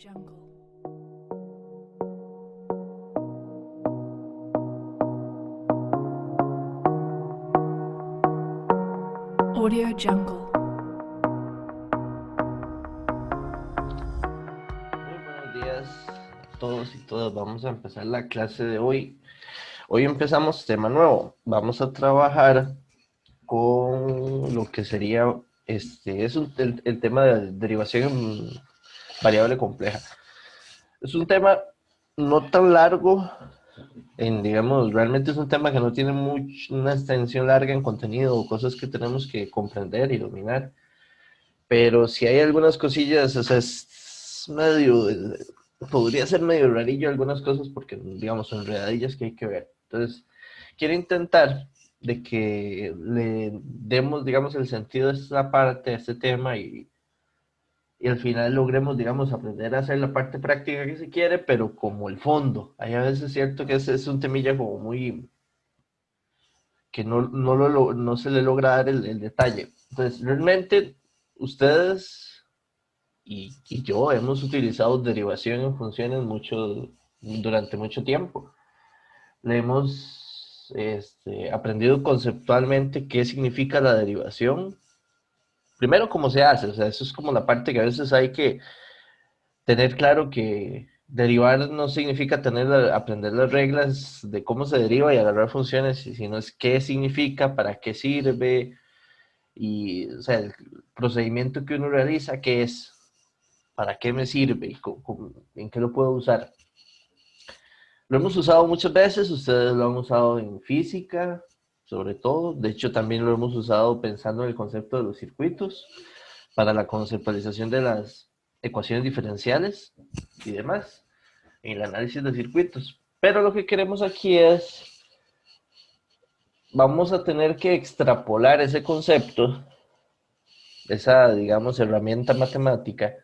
Jungle. Audio Jungle. Muy buenos días a todos y todas. Vamos a empezar la clase de hoy. Hoy empezamos tema nuevo. Vamos a trabajar con lo que sería el tema de derivación en variable compleja. Es un tema no tan largo, digamos, realmente es un tema que no tiene una extensión larga en contenido o cosas que tenemos que comprender y dominar. Pero si hay algunas cosillas, o sea, es medio, podría ser medio rarillo algunas cosas porque, digamos, son enredadillas que hay que ver. Entonces, quiero intentar de que le demos, digamos, el sentido de esta parte, de este tema y al final logremos, digamos, aprender a hacer la parte práctica que se quiere, pero como el fondo. Hay a veces cierto que es un temilla como muy, que no se le logra dar el detalle. Entonces, realmente, ustedes y yo hemos utilizado derivación en funciones durante mucho tiempo. Le hemos aprendido conceptualmente qué significa la derivación. Primero, cómo se hace, o sea, eso es como la parte que a veces hay que tener claro que derivar no significa aprender las reglas de cómo se deriva y agarrar funciones, sino es qué significa, para qué sirve y, o sea, el procedimiento que uno realiza, qué es. ¿Para qué me sirve? ¿En qué lo puedo usar? Lo hemos usado muchas veces, ustedes lo han usado en física, sobre todo. De hecho, también lo hemos usado pensando en el concepto de los circuitos, para la conceptualización de las ecuaciones diferenciales y demás, en el análisis de circuitos. Pero lo que queremos aquí vamos a tener que extrapolar ese concepto, esa, digamos, herramienta matemática,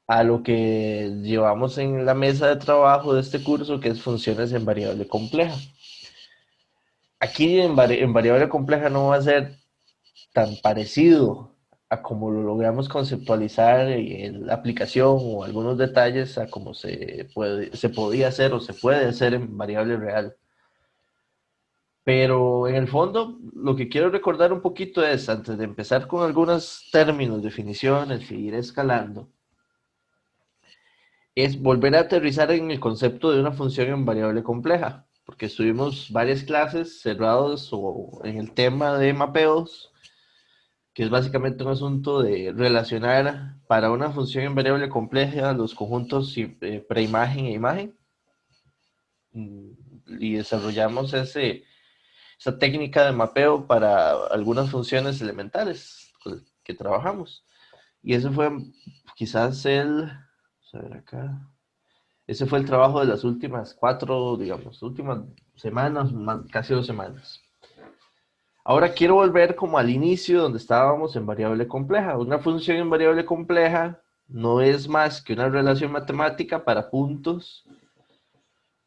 a lo que llevamos en la mesa de trabajo de este curso, que es funciones en variable compleja. Aquí en variable compleja no va a ser tan parecido a como lo logramos conceptualizar en la aplicación o algunos detalles a cómo se podía hacer o se puede hacer en variable real. Pero en el fondo, lo que quiero recordar un poquito es, antes de empezar con algunos términos, definiciones y ir escalando, es volver a aterrizar en el concepto de una función en variable compleja, porque estuvimos varias clases cerrados o en el tema de mapeos, que es básicamente un asunto de relacionar para una función en variable compleja los conjuntos preimagen e imagen, y desarrollamos esa técnica de mapeo para algunas funciones elementales que trabajamos. Y ese fue quizás vamos a ver acá. Ese fue el trabajo de las últimas digamos, últimas semanas, casi 2 semanas. Ahora quiero volver como al inicio donde estábamos en variable compleja. Una función en variable compleja no es más que una relación matemática para puntos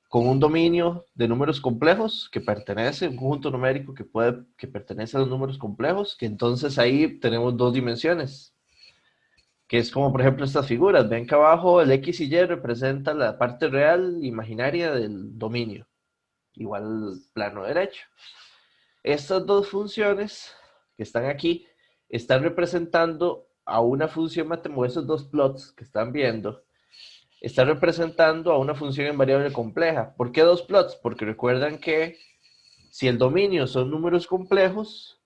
con un dominio de números complejos que pertenece, un conjunto numérico que pertenece a los números complejos, que entonces ahí tenemos dos dimensiones, que es como por ejemplo estas figuras. Ven que abajo el X y Y representa la parte real imaginaria del dominio, igual plano derecho. Estas dos funciones que están aquí están representando a una función matemática, esos dos plots que están viendo, están representando a una función en variable compleja. ¿Por qué dos plots? Porque recuerdan que si el dominio son números complejos,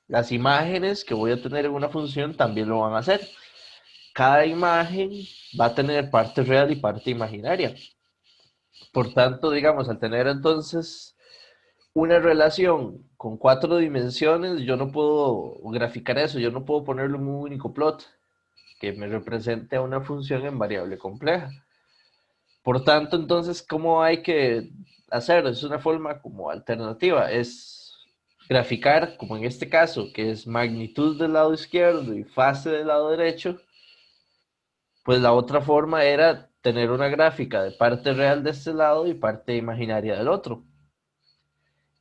las imágenes que voy a tener en una función también lo van a hacer. Cada imagen va a tener parte real y parte imaginaria. Por tanto, digamos, al tener entonces una relación con 4 dimensiones, yo no puedo graficar eso, yo no puedo ponerlo en un único plot que me represente a una función en variable compleja. Por tanto, entonces, ¿cómo hay que hacerlo? Es una forma como alternativa, es graficar, como en este caso, que es magnitud del lado izquierdo y fase del lado derecho. Pues la otra forma era tener una gráfica de parte real de este lado y parte imaginaria del otro.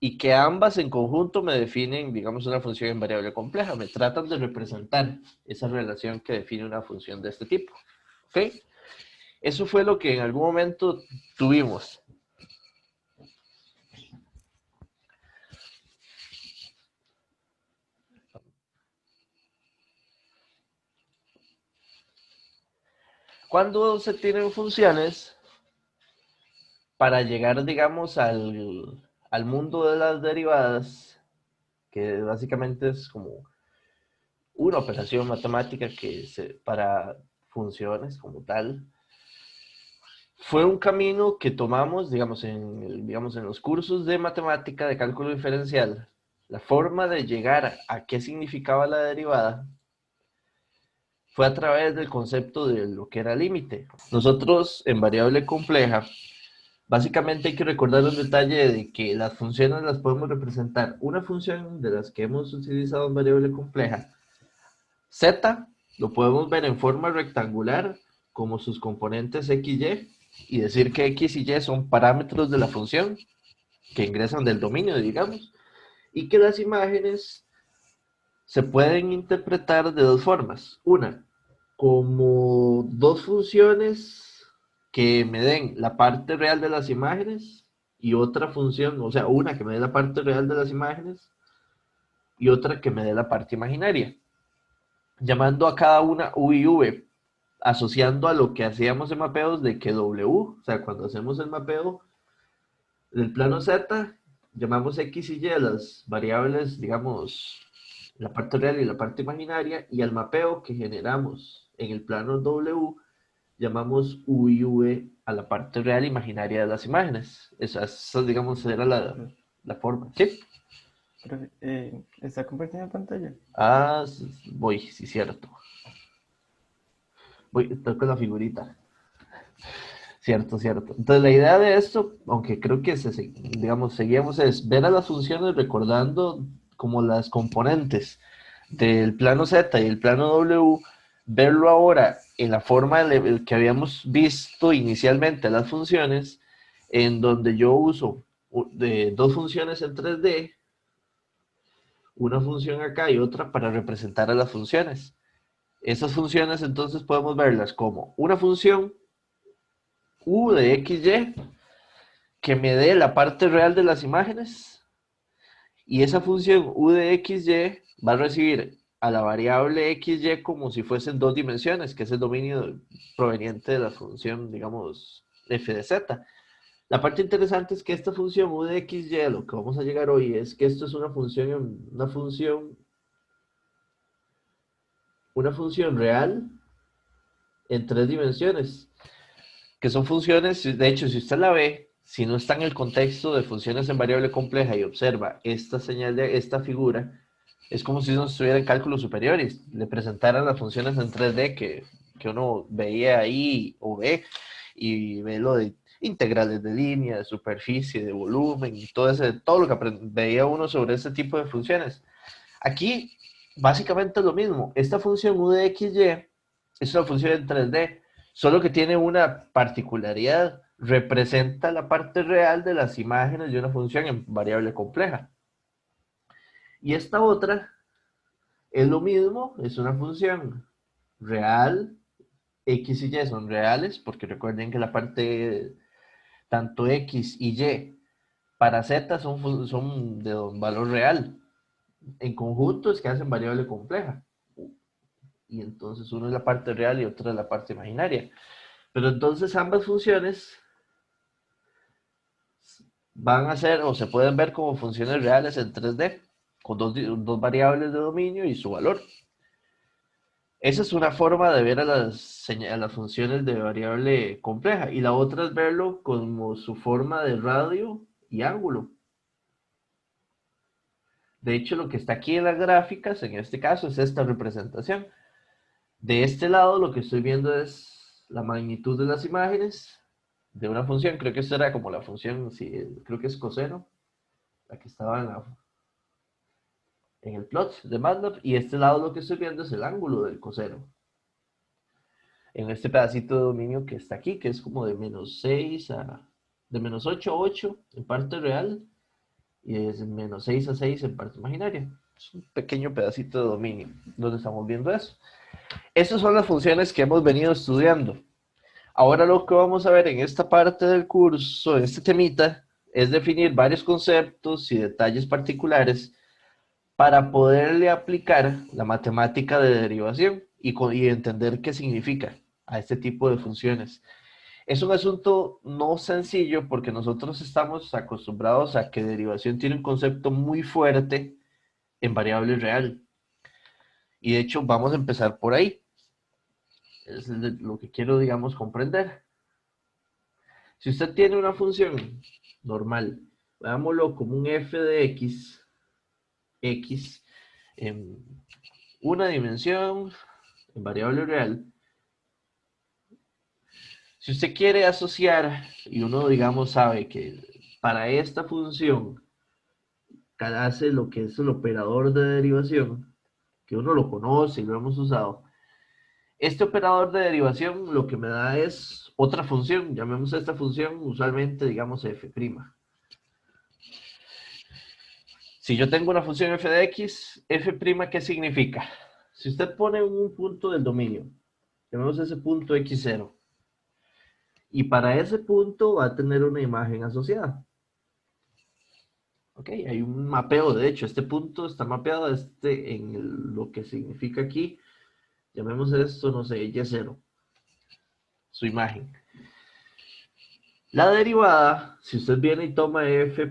y que ambas en conjunto me definen, digamos, una función en variable compleja. Me tratan de representar esa relación que define una función de este tipo. ¿Ok? Eso fue lo que en algún momento tuvimos. Cuando se tienen funciones, para llegar, digamos, al mundo de las derivadas, que básicamente es como una operación matemática para funciones como tal, fue un camino que tomamos, digamos, en los cursos de matemática de cálculo diferencial. La forma de llegar a qué significaba la derivada fue a través del concepto de lo que era límite. Nosotros, en variable compleja, básicamente hay que recordar un detalle de que las funciones las podemos representar. Una función de las que hemos utilizado en variable compleja, z, lo podemos ver en forma rectangular como sus componentes x, y decir que x y y son parámetros de la función que ingresan del dominio, digamos, y que las imágenes se pueden interpretar de dos formas. Una, como dos funciones que me den la parte real de las imágenes y otra función, o sea, una que me dé la parte real de las imágenes y otra que me dé la parte imaginaria, llamando a cada una U y V, asociando a lo que hacíamos en mapeos de que W, o sea, cuando hacemos el mapeo del plano Z, llamamos X y Y a las variables, digamos, la parte real y la parte imaginaria, y al mapeo que generamos en el plano W, llamamos U y V a la parte real e imaginaria de las imágenes. Esa digamos, era Profe, la forma. ¿Sí? profe, ¿está compartiendo pantalla? Ah, voy, sí, cierto. Voy, estoy con la figurita. Cierto, cierto. Entonces la idea de esto, aunque creo que digamos, seguíamos, es ver a las funciones recordando como las componentes del plano Z y el plano W, verlo ahora en la forma que habíamos visto inicialmente las funciones, en donde yo uso de dos funciones en 3D, una función acá y otra para representar a las funciones. Esas funciones entonces podemos verlas como una función u de xy que me dé la parte real de las imágenes, y esa función u de xy va a recibir a la variable xy como si fuesen dos dimensiones, que es el dominio proveniente de la función, digamos, f de z. La parte interesante es que esta función u de xy, lo que vamos a llegar hoy, es que esto es una función real en tres dimensiones, que son funciones, de hecho, si usted la ve, si no está en el contexto de funciones en variable compleja y observa esta señal de esta figura, es como si uno estuviera en cálculos superiores, le presentaran las funciones en 3D que uno veía ahí o ve, y ve lo de integrales de línea, de superficie, de volumen, y todo lo que veía uno sobre ese tipo de funciones. Aquí, básicamente es lo mismo. Esta función u de xy es una función en 3D, solo que tiene una particularidad. Representa la parte real de las imágenes de una función en variable compleja. Y esta otra es lo mismo, es una función real, x y y son reales, porque recuerden que la parte tanto x y y para z son de valor real. En conjunto es que hacen variable compleja. Y entonces uno es la parte real y otra es la parte imaginaria. Pero entonces ambas funciones van a ser o se pueden ver como funciones reales en 3D, con dos variables de dominio y su valor. Esa es una forma de ver a las funciones de variable compleja, y la otra es verlo como su forma de radio y ángulo. De hecho, lo que está aquí en las gráficas, en este caso, es esta representación. De este lado lo que estoy viendo es la magnitud de las imágenes de una función. Creo que esta era como la función, sí, creo que es coseno, la que estaba en el plot de MATLAB. Y este lado lo que estoy viendo es el ángulo del coseno. En este pedacito de dominio que está aquí, que es como de -6 de -8 a 8 en parte real y es menos 6 a 6 en parte imaginaria. Es un pequeño pedacito de dominio donde estamos viendo eso. Esas son las funciones que hemos venido estudiando. Ahora lo que vamos a ver en esta parte del curso, en este temita, es definir varios conceptos y detalles particulares para poderle aplicar la matemática de derivación y entender qué significa a este tipo de funciones. Es un asunto no sencillo porque nosotros estamos acostumbrados a que derivación tiene un concepto muy fuerte en variable real. Y de hecho vamos a empezar por ahí. Es lo que quiero, digamos, comprender. Si usted tiene una función normal, veámoslo como un f de x en una dimensión, en variable real. Si usted quiere asociar, y uno, digamos, sabe que para esta función hace lo que es el operador de derivación, que uno lo conoce y lo hemos usado, este operador de derivación lo que me da es otra función, llamemos a esta función usualmente, digamos, f'. Si yo tengo una función f de x, f', ¿qué significa? Si usted pone un punto del dominio, llamemos ese punto x0, y para ese punto va a tener una imagen asociada. Ok, hay un mapeo, de hecho, este punto está mapeado en lo que significa aquí, llamemos esto, no sé, y0, su imagen. La derivada, si usted viene y toma f'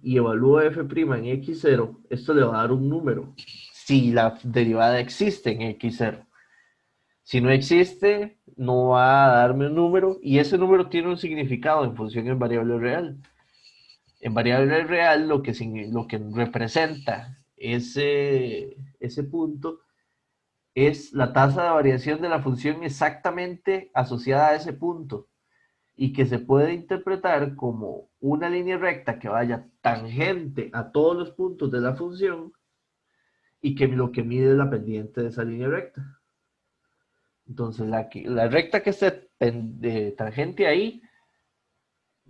y evalúa f' en x0, esto le va a dar un número, si la derivada existe en x0. Si no existe, no va a darme un número, y ese número tiene un significado en función en variable real. En variable real, lo que representa ese punto es la tasa de variación de la función exactamente asociada a ese punto, y que se puede interpretar como una línea recta que vaya tangente a todos los puntos de la función y que lo que mide es la pendiente de esa línea recta. Entonces, la recta que esté tangente ahí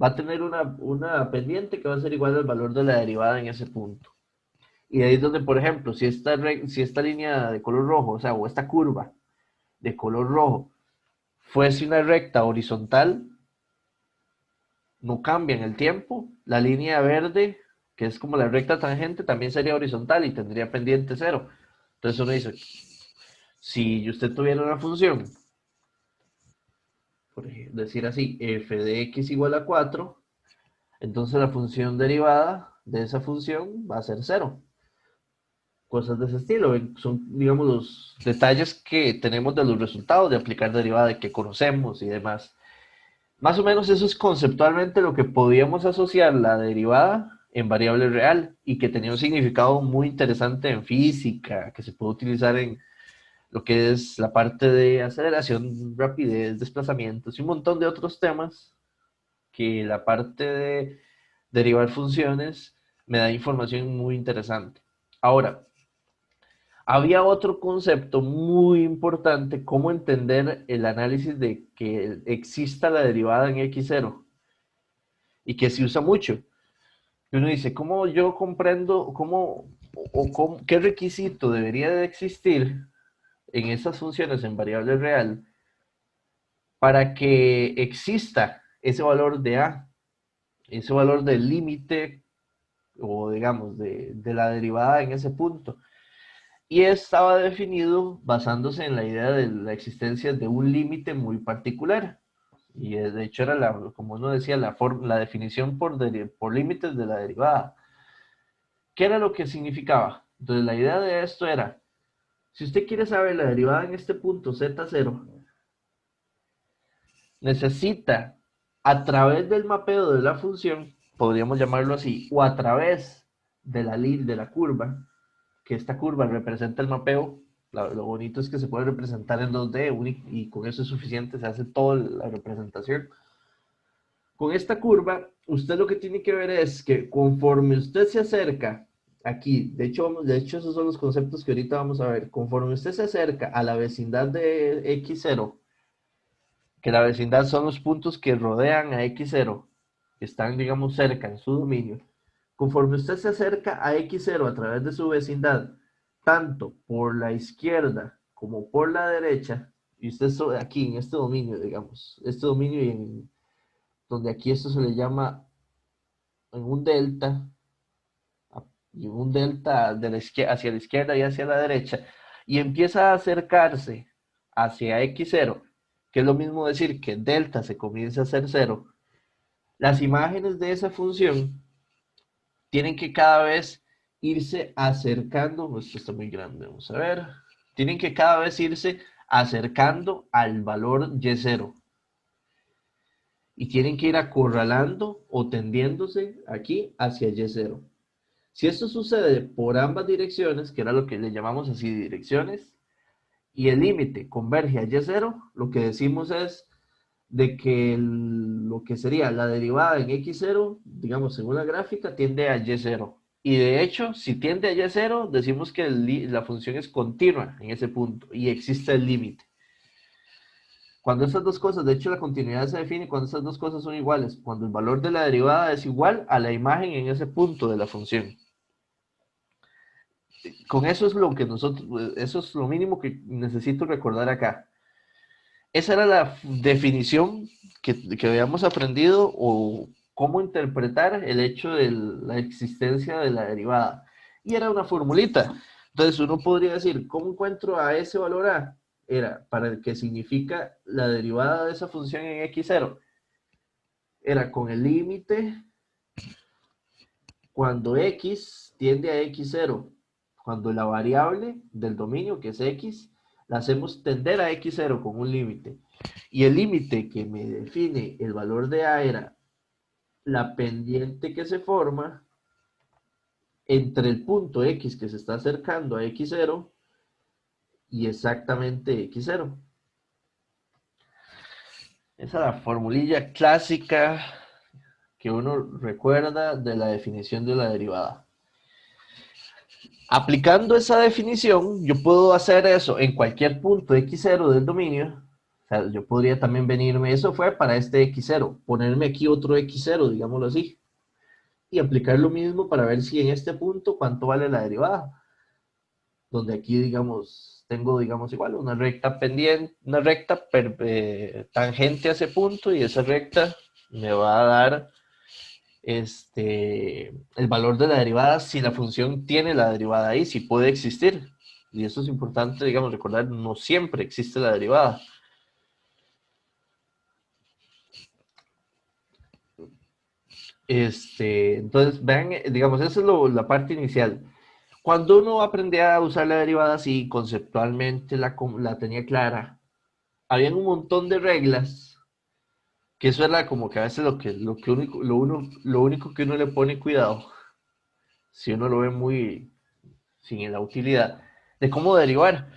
va a tener una pendiente que va a ser igual al valor de la derivada en ese punto. Y ahí es donde, por ejemplo, si esta línea de color rojo, o sea, o esta curva de color rojo, fuese una recta horizontal, no cambia en el tiempo, la línea verde, que es como la recta tangente, también sería horizontal y tendría pendiente cero. Entonces uno dice, si usted tuviera una función, por ejemplo, decir así, f de x igual a 4, entonces la función derivada de esa función va a ser cero. Cosas de ese estilo, son, digamos, los detalles que tenemos de los resultados de aplicar derivada, que conocemos y demás. Más o menos eso es conceptualmente lo que podíamos asociar la derivada en variable real y que tenía un significado muy interesante en física, que se puede utilizar en lo que es la parte de aceleración, rapidez, desplazamientos y un montón de otros temas que la parte de derivar funciones me da información muy interesante. Ahora, había otro concepto muy importante, cómo entender el análisis de que exista la derivada en x0 y que se usa mucho. Y uno dice, ¿cómo yo comprendo, qué requisito debería de existir en esas funciones en variable real para que exista ese valor de a, ese valor del límite o digamos de la derivada en ese punto? Y estaba definido basándose en la idea de la existencia de un límite muy particular. Y de hecho era, como uno decía, la definición por límites de la derivada. ¿Qué era lo que significaba? Entonces la idea de esto era, si usted quiere saber la derivada en este punto z0, necesita a través del mapeo de la función, podríamos llamarlo así, o a través de la curva, que esta curva representa el mapeo. Lo bonito es que se puede representar en 2D y con eso es suficiente, se hace toda la representación. Con esta curva, usted lo que tiene que ver es que conforme usted se acerca aquí, de hecho esos son los conceptos que ahorita vamos a ver, conforme usted se acerca a la vecindad de x0, que la vecindad son los puntos que rodean a x0, que están, digamos, cerca en su dominio, Conforme usted se acerca a x0 a través de su vecindad, tanto por la izquierda como por la derecha, y usted aquí en este dominio, digamos, este dominio donde aquí esto se le llama en un delta, y un delta de hacia la izquierda y hacia la derecha, y empieza a acercarse hacia x0, que es lo mismo decir que delta se comienza a hacer cero, las imágenes de esa función tienen que cada vez irse acercando, esto está muy grande, vamos a ver, tienen que cada vez irse acercando al valor y0, y tienen que ir acorralando o tendiéndose aquí hacia y0. Si esto sucede por ambas direcciones, que era lo que le llamamos así direcciones, y el límite converge a y0, lo que decimos es de que lo que sería la derivada en x0, digamos, según la gráfica, tiende a y0. Y de hecho, si tiende a y0, decimos que la función es continua en ese punto y existe el límite. Cuando estas dos cosas, de hecho la continuidad se define cuando estas dos cosas son iguales, cuando el valor de la derivada es igual a la imagen en ese punto de la función. Con eso es lo que eso es lo mínimo que necesito recordar acá. Esa era la definición que habíamos aprendido o cómo interpretar el hecho de la existencia de la derivada. Y era una formulita. Entonces uno podría decir, ¿cómo encuentro a ese valor A? Era para el que significa la derivada de esa función en x0. Era con el límite cuando x tiende a x0, cuando la variable del dominio, que es x, la hacemos tender a x0 con un límite. Y el límite que me define el valor de A era la pendiente que se forma entre el punto x que se está acercando a x0 y exactamente x0. Esa es la formulilla clásica que uno recuerda de la definición de la derivada. Aplicando esa definición, yo puedo hacer eso en cualquier punto x0 del dominio. O sea, yo podría también venirme, eso fue para este x0, ponerme aquí otro x0, digámoslo así, y aplicar lo mismo para ver si en este punto cuánto vale la derivada. Donde aquí, digamos, tengo, digamos, igual una recta pendiente, una recta tangente a ese punto, y esa recta me va a dar el valor de la derivada si la función tiene la derivada ahí, si puede existir. Y eso es importante, digamos, recordar, no siempre existe la derivada. Entonces, vean, digamos, esa es la parte inicial. Cuando uno aprende a usar la derivada así, conceptualmente la tenía clara, habían un montón de reglas, que eso era como que a veces lo único que uno le pone cuidado, si uno lo ve muy sin la utilidad, de cómo derivar.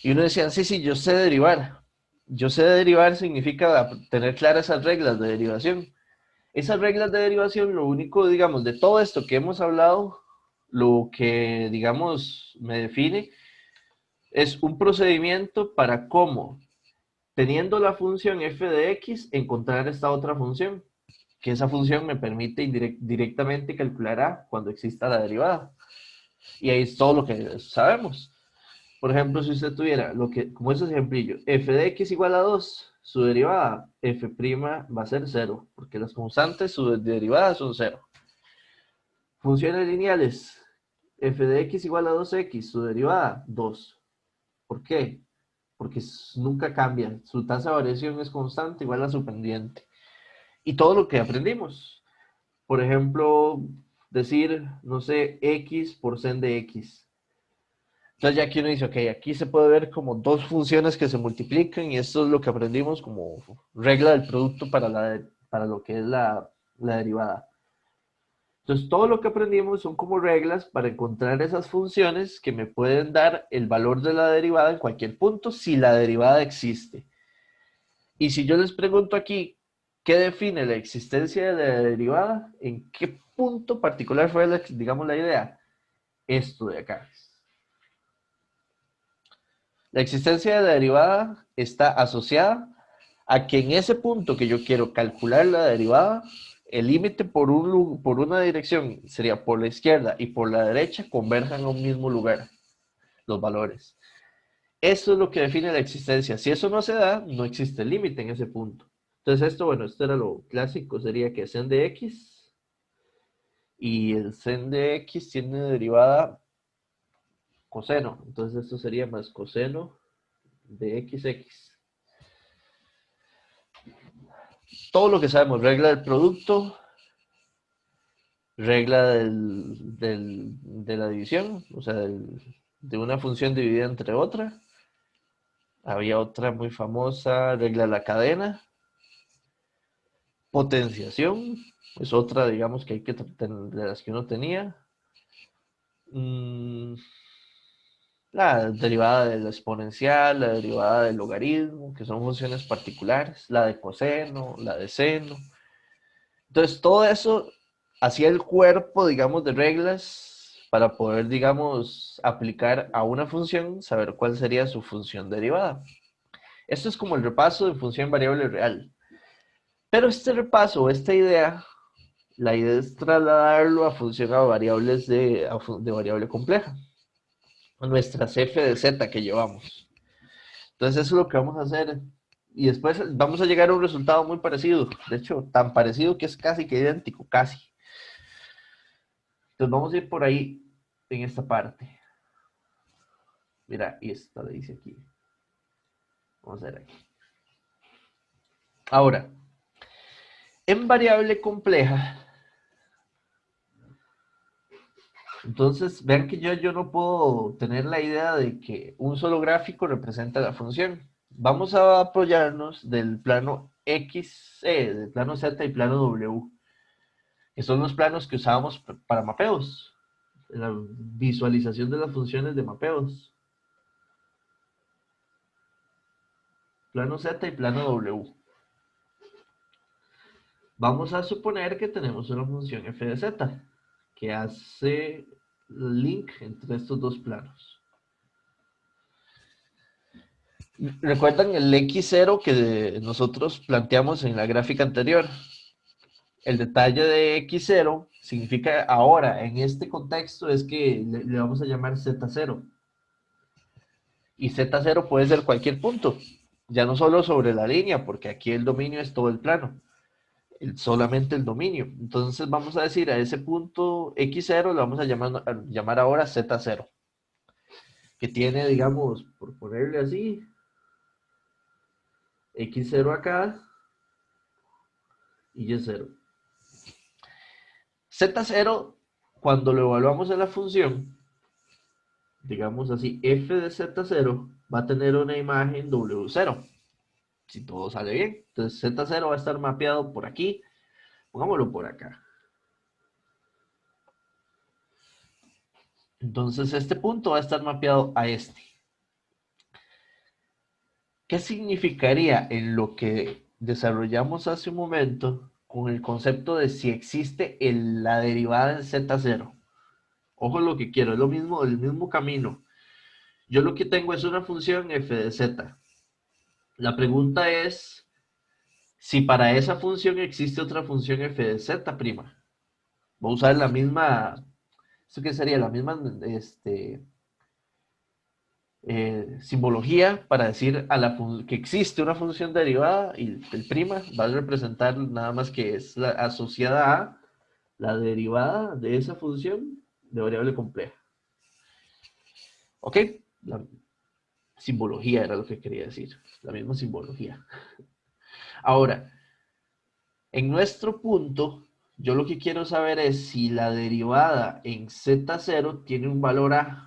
Y uno decía, sí, sí, yo sé derivar. Yo sé derivar significa tener claras esas reglas de derivación. Esas reglas de derivación, lo único, digamos, de todo esto que hemos hablado, lo que, digamos, me define es un procedimiento para cómo, teniendo la función f de x, encontrar esta otra función, que esa función me permite directamente calcular a cuando exista la derivada. Y ahí es todo lo que sabemos. Por ejemplo, si usted tuviera, como ese ejemplillo, f de x igual a 2, su derivada, f' va a ser 0, porque las constantes, sus derivadas son 0. Funciones lineales, f de x igual a 2x, su derivada, 2. ¿Por qué? Porque nunca cambia, su tasa de variación es constante igual a su pendiente. Y todo lo que aprendimos. Por ejemplo, decir, no sé, x por sen de x. Entonces ya aquí uno dice, ok, aquí se puede ver como dos funciones que se multiplican, y esto es lo que aprendimos como regla del producto para lo que es la derivada. Entonces todo lo que aprendimos son como reglas para encontrar esas funciones que me pueden dar el valor de la derivada en cualquier punto si la derivada existe. Y si yo les pregunto aquí, ¿qué define la existencia de la derivada? ¿En qué punto particular fue, digamos, la idea? Esto de acá. La existencia de la derivada está asociada a que en ese punto que yo quiero calcular la derivada, el límite por una dirección sería por la izquierda y por la derecha converjan a un mismo lugar los valores. Eso es lo que define la existencia. Si eso no se da, no existe el límite en ese punto. Entonces esto, bueno, esto era lo clásico, sería que sen de x y el sen de x tiene derivada coseno. Entonces esto sería más coseno de xx. Todo lo que sabemos, regla del producto, regla de la división, o sea, de una función dividida entre otra. Había otra muy famosa, regla de la cadena. Potenciación, es otra, digamos, que hay que de las que uno tenía. La derivada del exponencial, la derivada del logaritmo, que son funciones particulares, la de coseno, la de seno. Entonces, todo eso hacía el cuerpo, digamos, de reglas para poder, digamos, aplicar a una función, saber cuál sería su función derivada. Esto es como el repaso de función variable real. Pero este repaso, esta idea, la idea es trasladarlo a función a variables de variable compleja. Nuestras f de z que llevamos. Entonces eso es lo que vamos a hacer. Y después vamos a llegar a un resultado muy parecido. De hecho, tan parecido que es casi que idéntico, casi. Entonces vamos a ir por ahí en esta parte. Mira, y esta le dice aquí. Vamos a ver aquí. Ahora, en variable compleja, entonces vean que yo no puedo tener la idea de que un solo gráfico representa la función. Vamos a apoyarnos del plano X, del plano Z y plano W, que son los planos que usábamos para mapeos, en la visualización de las funciones de mapeos. Plano Z y plano W. Vamos a suponer que tenemos una función f de z que hace link entre estos dos planos. ¿Recuerdan el x0 que nosotros planteamos en la gráfica anterior? El detalle de x0 significa ahora, en este contexto, es que le vamos a llamar z0. Y z0 puede ser cualquier punto, ya no solo sobre la línea, porque aquí el dominio es todo el plano, solamente el dominio. Entonces vamos a decir a ese punto x0 lo vamos a llamar ahora z0, que tiene, digamos, por ponerle así, x0 acá y y0. Z0, cuando lo evaluamos en la función, digamos así, f de z0 va a tener una imagen w0, si todo sale bien. Entonces z0 va a estar mapeado por aquí, pongámoslo por acá. Entonces este punto va a estar mapeado a este. ¿Qué significaría en lo que desarrollamos hace un momento con el concepto de si existe la derivada en z0? Ojo lo que quiero, es lo mismo, el mismo camino. Yo lo que tengo es una función f de z. La pregunta es si para esa función existe otra función f de z'. Voy a usar la misma, ¿esto qué sería? La misma simbología para decir que existe una función derivada y el prima va a representar nada más que es asociada a la derivada de esa función de variable compleja. ¿Ok? La simbología era lo que quería decir, la misma simbología. Ahora, en nuestro punto, yo lo que quiero saber es si la derivada en z0 tiene un valor a.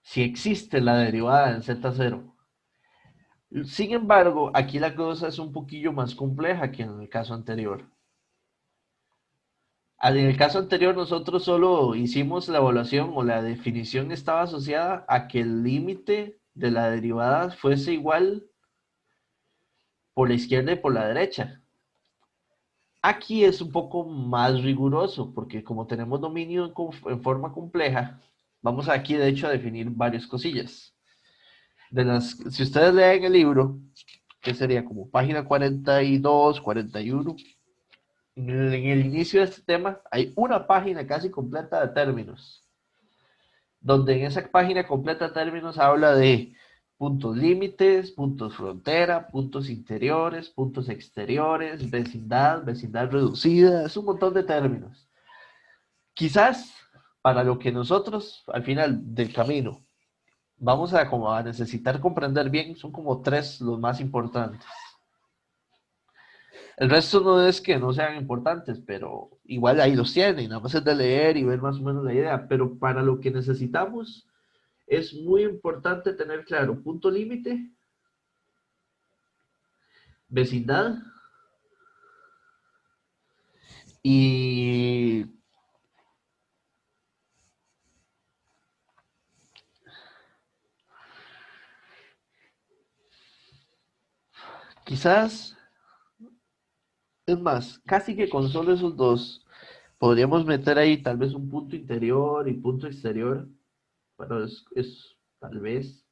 Si existe la derivada en z0. Sin embargo, aquí la cosa es un poquillo más compleja que en el caso anterior. En el caso anterior nosotros solo hicimos la evaluación o la definición estaba asociada a que el límite de la derivada fuese igual por la izquierda y por la derecha. Aquí es un poco más riguroso porque como tenemos dominio en forma compleja, vamos aquí de hecho a definir varias cosillas. Si ustedes leen el libro, que sería como página 42, 41. En el inicio de este tema hay una página casi completa de términos, donde en esa página completa de términos habla de puntos límites, puntos frontera, puntos interiores, puntos exteriores, vecindad, vecindad reducida, es un montón de términos. Quizás para lo que nosotros al final del camino vamos a, como a necesitar comprender bien, son como tres los más importantes. El resto no es que no sean importantes, pero igual ahí los tienen, nada más es de leer y ver más o menos la idea. Pero para lo que necesitamos es muy importante tener claro punto límite, vecindad y quizás, es más, casi que con solo esos dos podríamos meter ahí tal vez un punto interior y punto exterior, pero es tal vez.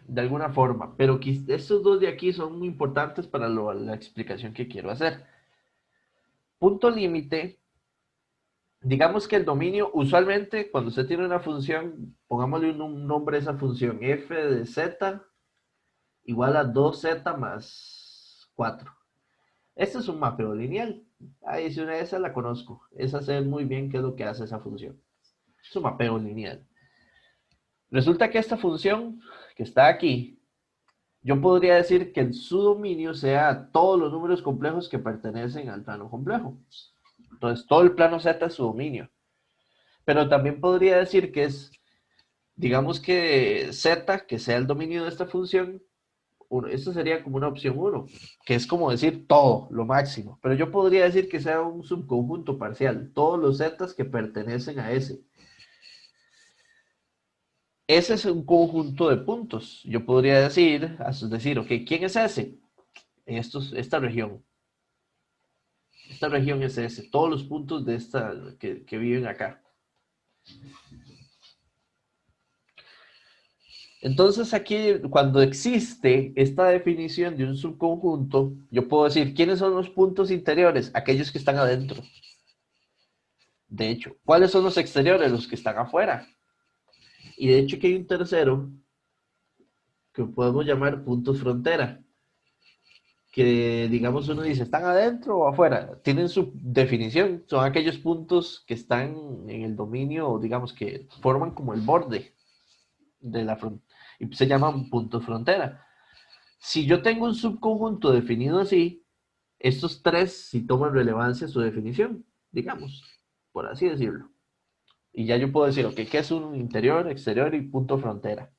De alguna forma, pero estos dos de aquí son muy importantes para la explicación que quiero hacer. Punto límite, digamos que el dominio, usualmente cuando usted tiene una función, pongámosle un nombre a esa función, f de z igual a 2z más 4. Este es un mapeo lineal. Ahí si una de esas la conozco. Esa sé muy bien qué es lo que hace esa función. Es un mapeo lineal. Resulta que esta función que está aquí, yo podría decir que el subdominio sea todos los números complejos que pertenecen al plano complejo. Entonces, todo el plano Z es su dominio. Pero también podría decir que es, digamos que Z, que sea el dominio de esta función, esto sería como una opción 1, que es como decir todo, lo máximo. Pero yo podría decir que sea un subconjunto parcial, todos los Z que pertenecen a ese. Ese es un conjunto de puntos. Yo podría decir, ok, ¿quién es ese? Esta región. Esta región es ese, todos los puntos de esta que viven acá. Entonces aquí, cuando existe esta definición de un subconjunto, yo puedo decir, ¿quiénes son los puntos interiores? Aquellos que están adentro. De hecho, ¿cuáles son los exteriores? Los que están afuera. Y de hecho aquí hay un tercero que podemos llamar puntos frontera. Que digamos uno dice, ¿están adentro o afuera? Tienen su definición, son aquellos puntos que están en el dominio, digamos que forman como el borde de la frontera, y se llaman puntos frontera. Si yo tengo un subconjunto definido así, estos tres sí toman relevancia su definición, digamos, por así decirlo. Y ya yo puedo decir, ok, ¿qué es un interior, exterior y punto frontera?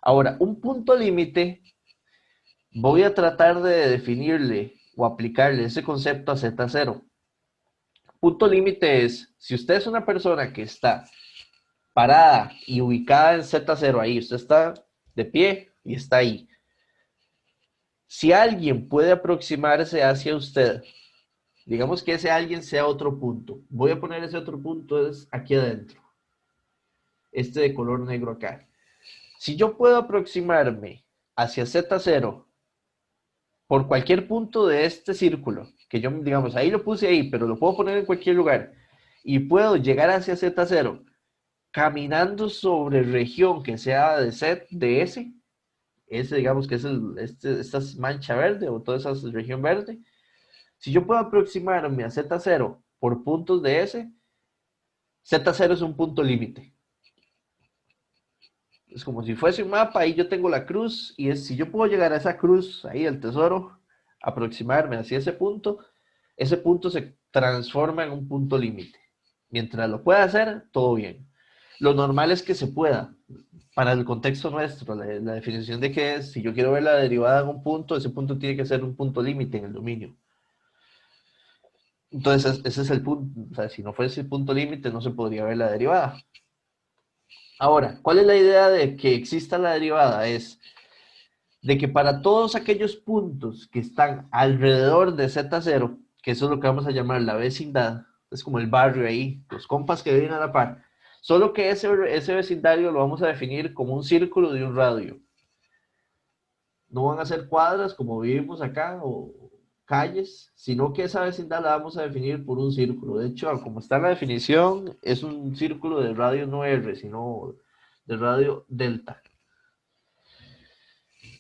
Ahora, un punto límite, voy a tratar de definirle o aplicarle ese concepto a Z0. Punto límite es, si usted es una persona que está parada y ubicada en Z0 ahí, usted está de pie y está ahí. Si alguien puede aproximarse hacia usted, digamos que ese alguien sea otro punto. Voy a poner ese otro punto es aquí adentro. Este de color negro acá. Si yo puedo aproximarme hacia Z0 por cualquier punto de este círculo, que yo, digamos, ahí lo puse ahí, pero lo puedo poner en cualquier lugar, y puedo llegar hacia Z0 caminando sobre región que sea de Z, de ese digamos que es esta mancha verde o toda esa región verde. Si yo puedo aproximarme a Z0 por puntos de S, Z0 es un punto límite. Es como si fuese un mapa, ahí yo tengo la cruz, y si yo puedo llegar a esa cruz, ahí el tesoro, aproximarme hacia ese punto se transforma en un punto límite. Mientras lo pueda hacer, todo bien. Lo normal es que se pueda. Para el contexto nuestro, la definición de qué es, si yo quiero ver la derivada en un punto, ese punto tiene que ser un punto límite en el dominio. Entonces, ese es el punto. O sea, si no fuese el punto límite, no se podría ver la derivada. Ahora, ¿cuál es la idea de que exista la derivada? Es de que para todos aquellos puntos que están alrededor de Z0, que eso es lo que vamos a llamar la vecindad, es como el barrio ahí, los compas que viven a la par, Solo que ese vecindario lo vamos a definir como un círculo de un radio. No van a ser cuadras como vivimos acá o calles, sino que esa vecindad la vamos a definir por un círculo. De hecho, como está en la definición, es un círculo de radio no R, sino de radio delta.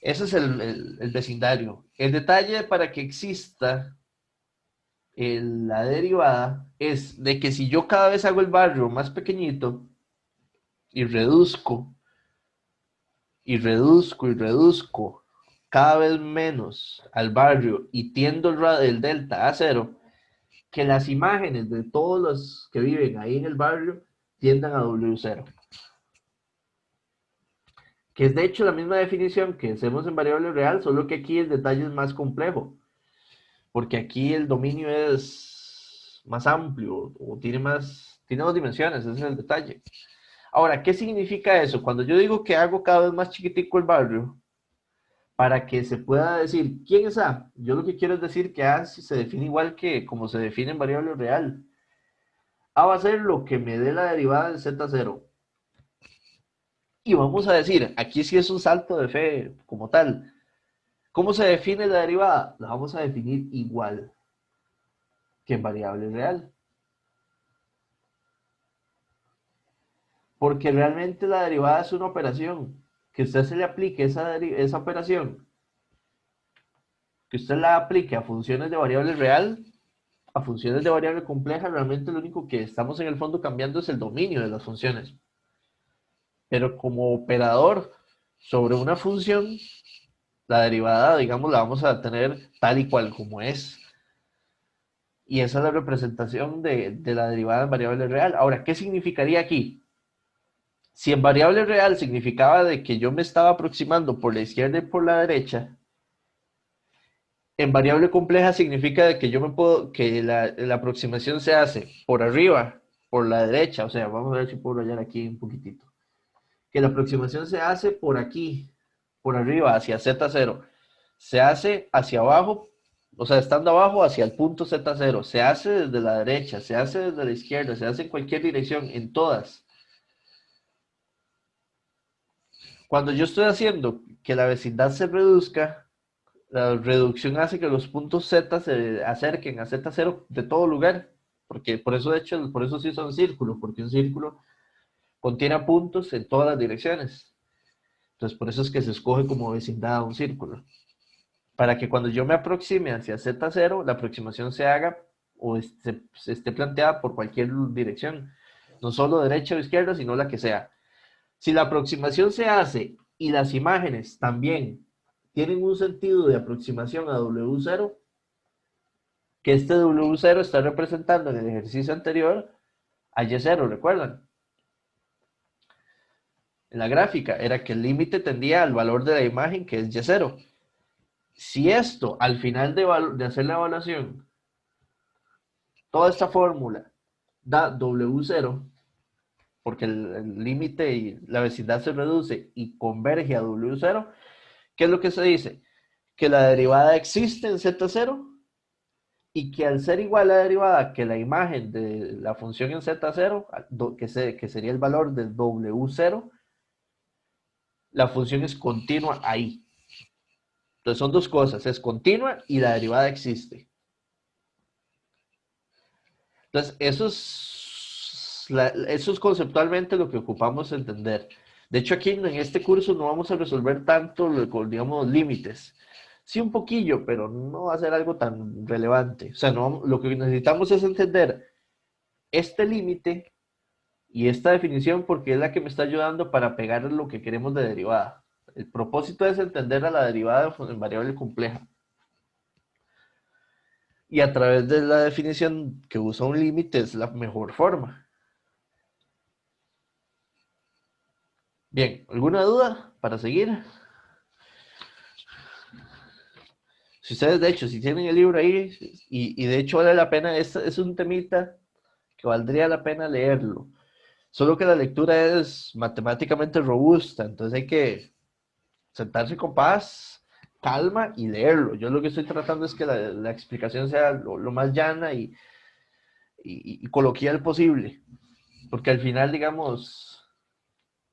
Ese es el vecindario. El detalle para que exista la derivada es de que si yo cada vez hago el barrio más pequeñito y reduzco cada vez menos al barrio y tiendo el delta a cero, que las imágenes de todos los que viven ahí en el barrio tiendan a W0. Que es de hecho la misma definición que hacemos en variable real, solo que aquí el detalle es más complejo, porque aquí el dominio es más amplio o tiene más dimensiones, ese es el detalle. Ahora, ¿qué significa eso? Cuando yo digo que hago cada vez más chiquitico el barrio, para que se pueda decir quién es A, yo lo que quiero es decir que A se define igual que como se define en variable real. A va a ser lo que me dé la derivada de Z0. Y vamos a decir, aquí sí es un salto de fe como tal. ¿Cómo se define la derivada? La vamos a definir igual que en variable real. Porque realmente la derivada es una operación. Que usted se le aplique esa operación, que usted la aplique a funciones de variable real, a funciones de variable compleja, realmente lo único que estamos en el fondo cambiando es el dominio de las funciones. Pero como operador sobre una función, la derivada, digamos, la vamos a tener tal y cual como es. Y esa es la representación de la derivada en variable real. Ahora, ¿qué significaría aquí? Si en variable real significaba de que yo me estaba aproximando por la izquierda y por la derecha, en variable compleja significa de que yo me puedo, que la aproximación se hace por arriba, por la derecha, o sea, vamos a ver si puedo rayar aquí un poquitito. Que la aproximación se hace por aquí, por arriba, hacia Z0. Se hace hacia abajo, o sea, estando abajo hacia el punto Z0. Se hace desde la derecha, se hace desde la izquierda, se hace en cualquier dirección, en todas. Cuando yo estoy haciendo que la vecindad se reduzca, la reducción hace que los puntos Z se acerquen a Z0 de todo lugar, porque por eso de hecho, por eso sí son círculos, porque un círculo contiene puntos en todas las direcciones. Entonces por eso es que se escoge como vecindad a un círculo. Para que cuando yo me aproxime hacia Z0, la aproximación se haga o se esté planteada por cualquier dirección, no solo derecha o izquierda, sino la que sea. Si la aproximación se hace y las imágenes también tienen un sentido de aproximación a W0, que este W0 está representando en el ejercicio anterior a Y0, ¿recuerdan? En la gráfica era que el límite tendía al valor de la imagen, que es Y0. Si esto, al final de hacer la evaluación, toda esta fórmula da W0, porque el límite y la vecindad se reduce y converge a W0, ¿qué es lo que se dice? Que la derivada existe en Z0 y que al ser igual a la derivada que la imagen de la función en Z0, que sería el valor de W0, la función es continua ahí. Entonces son dos cosas, es continua y la derivada existe. Entonces eso es conceptualmente lo que ocupamos entender. De hecho aquí en este curso no vamos a resolver tanto, digamos, límites. Sí un poquillo, pero no va a ser algo tan relevante. O sea, no, lo que necesitamos es entender este límite y esta definición porque es la que me está ayudando para pegar lo que queremos de derivada. El propósito es entender a la derivada en variable compleja. Y a través de la definición que usa un límite es la mejor forma. Bien, ¿alguna duda para seguir? Si ustedes, de hecho, si tienen el libro ahí, y de hecho vale la pena, es un temita que valdría la pena leerlo. Solo que la lectura es matemáticamente robusta, entonces hay que sentarse con paz, calma y leerlo. Yo lo que estoy tratando es que la explicación sea lo más llana y coloquial posible. porque al final, digamos,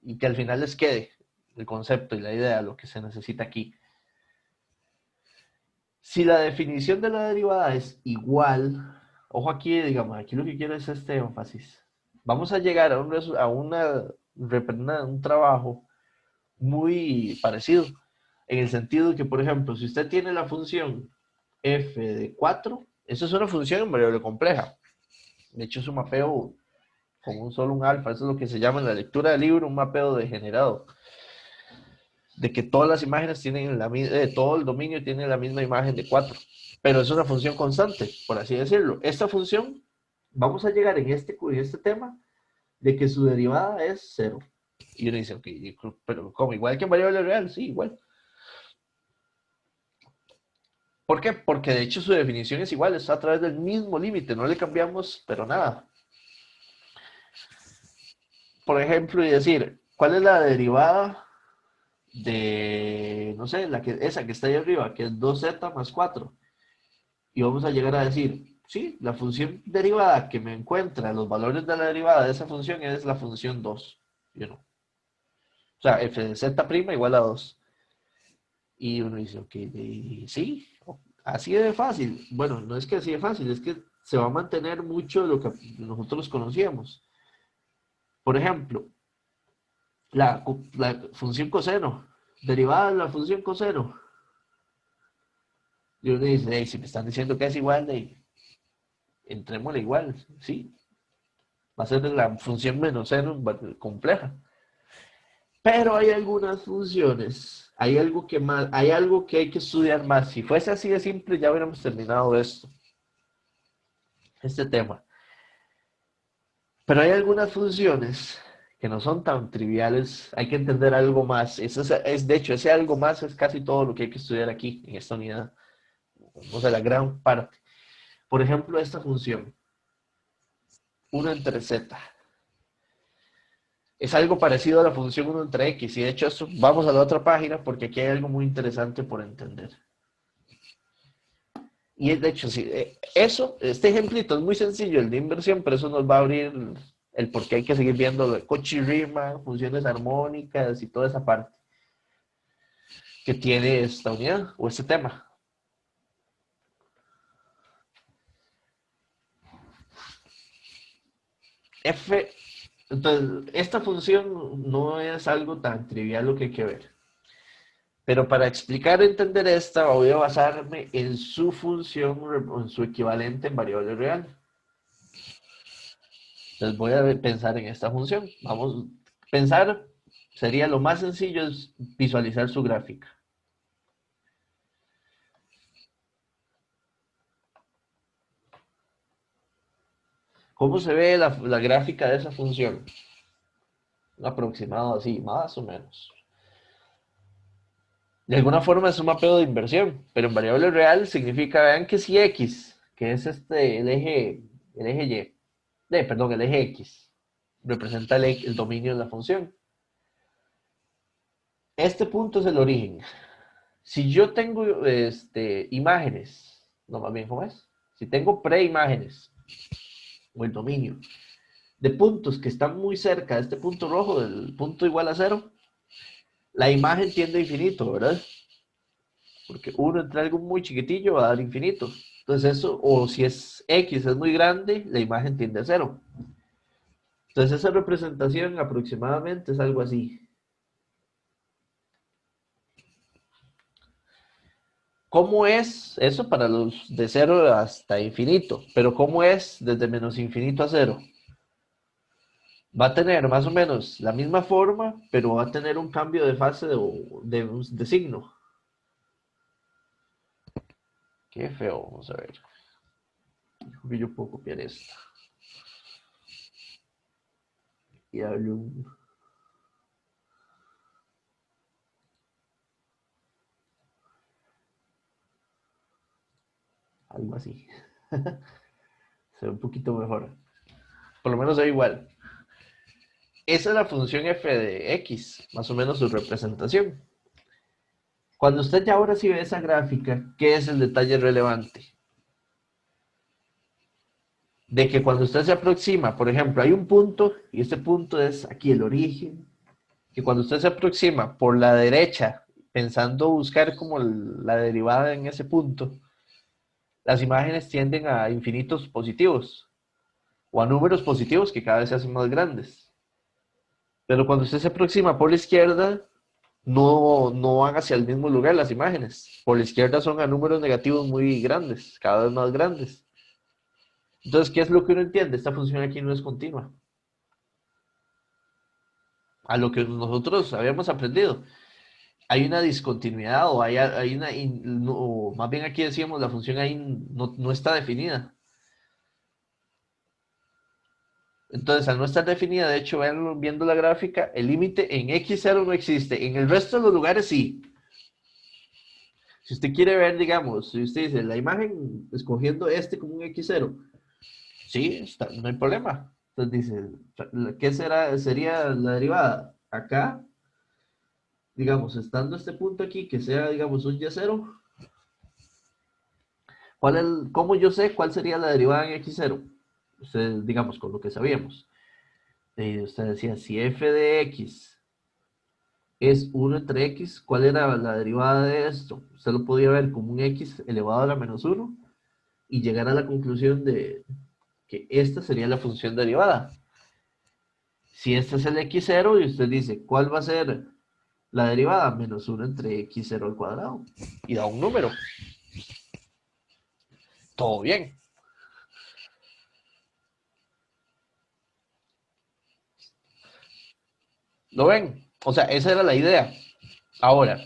y que al final les quede el concepto y la idea, lo que se necesita aquí. Si la definición de la derivada es igual, ojo aquí, digamos, aquí lo que quiero es este énfasis. Vamos a llegar a un trabajo muy parecido, en el sentido de que, por ejemplo, si usted tiene la función f de 4, eso es una función en variable compleja. De hecho, es un mapeo con un alfa, eso es lo que se llama en la lectura del libro un mapeo degenerado, de que todas las imágenes tienen todo el dominio tiene la misma imagen de 4, pero es una función constante, por así decirlo. Esta función, vamos a llegar en este tema, de que su derivada es 0. Y uno dice, ok, pero ¿cómo? ¿Igual que en variable real? Sí, igual. ¿Por qué? Porque de hecho su definición es igual, está a través del mismo límite, no le cambiamos, pero nada. Por ejemplo, y decir, ¿cuál es la derivada de, no sé, esa que está ahí arriba, que es 2z más 4? Y vamos a llegar a decir, sí, la función derivada que me encuentra los valores de la derivada de esa función es la función 2. ¿Sí o no? O sea, f de z' igual a 2. Y uno dice, ok, sí, así de fácil. Bueno, no es que así de fácil, es que se va a mantener mucho de lo que nosotros conocíamos. Por ejemplo, la función coseno, derivada de la función coseno. Y uno dice, hey, si me están diciendo que es igual, entrémosle igual, sí. Va a ser la función menos seno compleja. Pero hay algunas funciones, hay algo que hay que estudiar más. Si fuese así de simple, ya hubiéramos terminado este tema. Pero hay algunas funciones que no son tan triviales, hay que entender algo más. De hecho, ese algo más es casi todo lo que hay que estudiar aquí, en esta unidad. O sea, la gran parte. Por ejemplo, esta función, 1 entre z. Es algo parecido a la función 1 entre x. Y de hecho, vamos a la otra página porque aquí hay algo muy interesante por entender. Y de hecho, sí, este ejemplito es muy sencillo, el de inversión, pero eso nos va a abrir el por qué hay que seguir viendo Cauchy-Riemann, funciones armónicas y toda esa parte que tiene esta unidad o este tema. Entonces, esta función no es algo tan trivial lo que hay que ver. Pero para explicar o entender esta, voy a basarme en su función, en su equivalente en variable real. Entonces voy a pensar en esta función. Vamos a pensar, sería lo más sencillo es visualizar su gráfica. ¿Cómo se ve la gráfica de esa función? Un aproximado así, más o menos. De alguna forma es un mapeo de inversión, pero en variable real significa, vean que si x, que es el eje y, perdón, el eje x, representa el dominio de la función. Este punto es el origen. Si yo tengo imágenes, no, más bien, ¿cómo es? Si tengo preimágenes, o el dominio, de puntos que están muy cerca de este punto rojo, del punto igual a 0, la imagen tiende a infinito, ¿verdad? Porque 1 entre algo muy chiquitillo va a dar infinito. Entonces eso, o si es x es muy grande, la imagen tiende a 0. Entonces esa representación aproximadamente es algo así. ¿Cómo es eso para los de 0 hasta infinito? Pero ¿cómo es desde menos infinito a 0? Va a tener más o menos la misma forma, pero va a tener un cambio de fase de signo. Qué feo, vamos a ver. Yo puedo copiar esta. Y darle algo así. Se ve un poquito mejor. Por lo menos se ve igual. Esa es la función f de x, más o menos su representación. Cuando usted ya ahora sí ve esa gráfica, ¿qué es el detalle relevante? de que cuando usted se aproxima, por ejemplo, hay un punto, y este punto es aquí el origen, que cuando usted se aproxima por la derecha, pensando buscar como la derivada en ese punto, las imágenes tienden a infinitos positivos, o a números positivos que cada vez se hacen más grandes. Pero cuando usted se aproxima por la izquierda, no van hacia el mismo lugar las imágenes. Por la izquierda son a números negativos muy grandes, cada vez más grandes. Entonces, ¿qué es lo que uno entiende? Esta función aquí no es continua. A lo que nosotros habíamos aprendido. Hay una discontinuidad o hay una... no, más bien aquí decíamos, la función ahí no está definida. Entonces, al no estar definida, de hecho, vean, viendo la gráfica, el límite en x0 no existe. En el resto de los lugares sí. Si usted quiere ver, digamos, si usted dice la imagen escogiendo este como un x0, sí, no hay problema. Entonces dice, ¿qué sería la derivada? Acá, digamos, estando este punto aquí, que sea, digamos, un y0, ¿cómo yo sé cuál sería la derivada en x0? Usted, digamos, con lo que sabíamos. Usted decía, si f de x es 1 entre x, ¿cuál era la derivada de esto? Usted lo podía ver como un x elevado a la menos 1 y llegar a la conclusión de que esta sería la función derivada. Si este es el x0 y usted dice, ¿cuál va a ser la derivada? Menos 1 entre x0 al cuadrado. Y da un número. Todo bien. ¿Lo ven? O sea, esa era la idea. Ahora,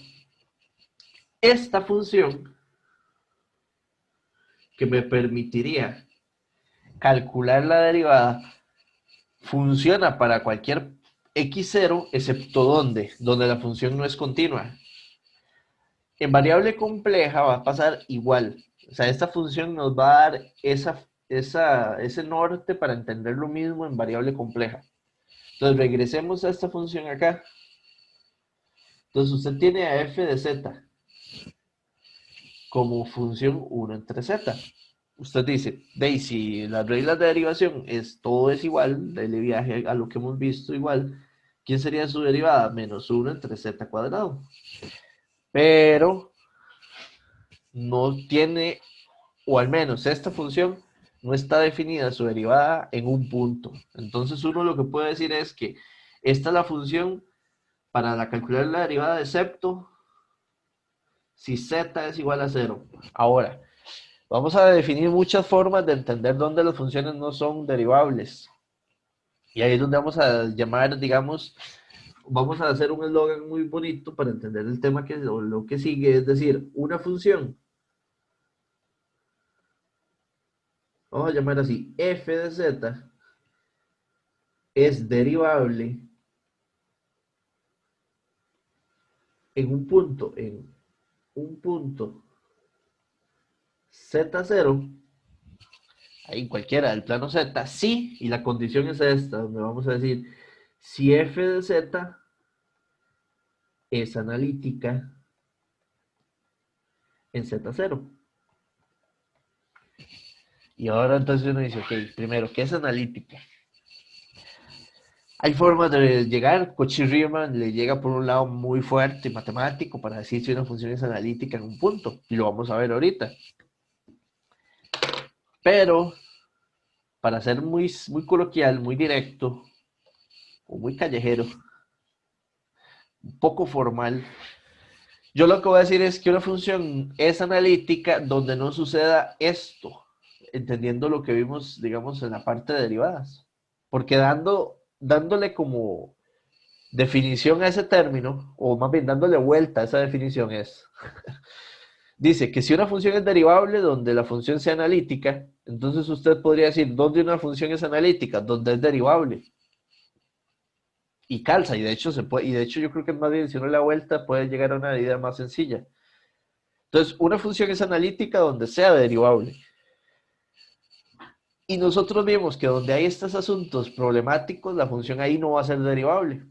esta función que me permitiría calcular la derivada funciona para cualquier x0, excepto donde la función no es continua. En variable compleja va a pasar igual. O sea, esta función nos va a dar ese norte para entender lo mismo en variable compleja. Entonces, regresemos a esta función acá. Entonces, usted tiene a f de z como función 1 entre z. Usted dice, si las reglas de derivación todo es igual, dele viaje a lo que hemos visto igual, ¿quién sería su derivada? Menos 1 entre z cuadrado. Pero no tiene, o al menos esta función, no está definida su derivada en un punto. Entonces uno lo que puede decir es que esta es la función para calcular la derivada, excepto si z es igual a 0. Ahora, vamos a definir muchas formas de entender dónde las funciones no son derivables. Y ahí es donde vamos a llamar, digamos, vamos a hacer un eslogan muy bonito para entender el tema lo que sigue, es decir, una función, vamos a llamar así, f de z es derivable en un punto z0, ahí en cualquiera del plano z, sí, y la condición es esta, donde vamos a decir, si f de z es analítica en z0. Y ahora entonces uno dice, ok, primero, ¿qué es analítica? Hay formas de llegar, Cauchy-Riemann le llega por un lado muy fuerte matemático para decir si una función es analítica en un punto, y lo vamos a ver ahorita. Pero, para ser muy, muy coloquial, muy directo, o muy callejero, un poco formal, yo lo que voy a decir es que una función es analítica donde no suceda esto, entendiendo lo que vimos, digamos, en la parte de derivadas. Porque dándole como definición a ese término, o más bien dándole vuelta a esa definición dice que si una función es derivable donde la función sea analítica, entonces usted podría decir, ¿dónde una función es analítica? Donde es derivable. Y calza, y de hecho yo creo que más bien si uno le da vuelta puede llegar a una idea más sencilla. Entonces, una función es analítica donde sea derivable. Y nosotros vimos que donde hay estos asuntos problemáticos, la función ahí no va a ser derivable.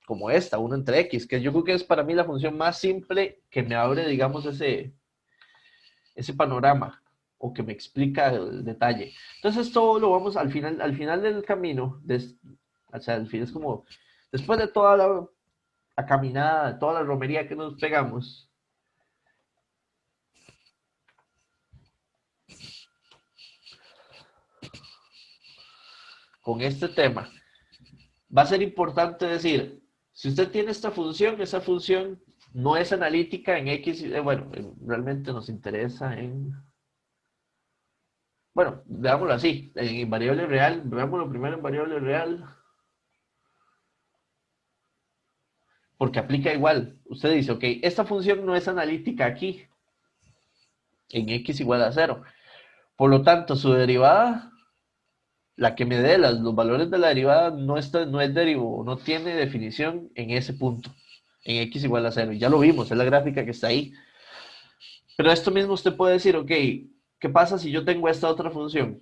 Como esta, 1 entre x, que yo creo que es para mí la función más simple que me abre, digamos, ese panorama o que me explica el detalle. Entonces todo lo vamos al final del camino, o sea, al fin es como, después de toda la caminada, toda la romería que nos pegamos, con este tema, va a ser importante decir, si usted tiene esta función, esa función no es analítica en X, bueno, realmente nos interesa bueno, veámoslo así, en variable real, veámoslo primero en variable real, porque aplica igual. Usted dice, ok, esta función no es analítica aquí, en X igual a 0. Por lo tanto, su derivada, la que me dé los valores de la derivada, no es no tiene definición en ese punto, en X igual a 0. Y ya lo vimos, es la gráfica que está ahí. Pero esto mismo usted puede decir, ok, ¿qué pasa si yo tengo esta otra función?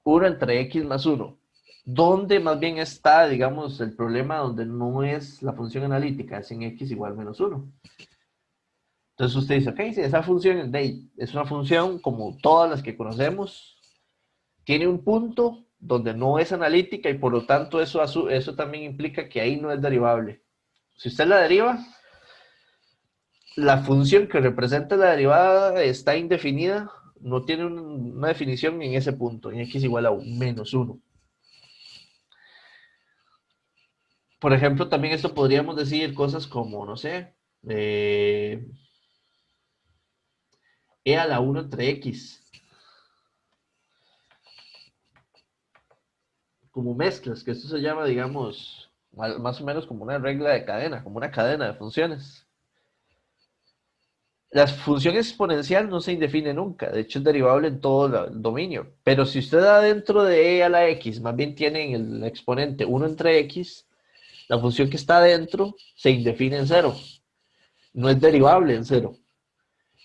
1 entre x más 1. ¿Dónde más bien está, digamos, el problema donde no es la función analítica? Es en x igual a menos 1. Entonces usted dice, ok, si esa función es una función como todas las que conocemos, tiene un punto donde no es analítica y por lo tanto eso también implica que ahí no es derivable. Si usted la deriva, la función que representa la derivada está indefinida, no tiene una definición en ese punto, en x igual a menos 1. Por ejemplo, también esto podríamos decir cosas como, no sé, e a la 1 entre x, como mezclas, que esto se llama, digamos, más o menos como una regla de cadena, como una cadena de funciones. La función exponencial no se indefine nunca, de hecho es derivable en todo el dominio, pero si usted da dentro de e a la x, más bien tiene en el exponente 1 entre x, la función que está dentro se indefine en 0, no es derivable en 0.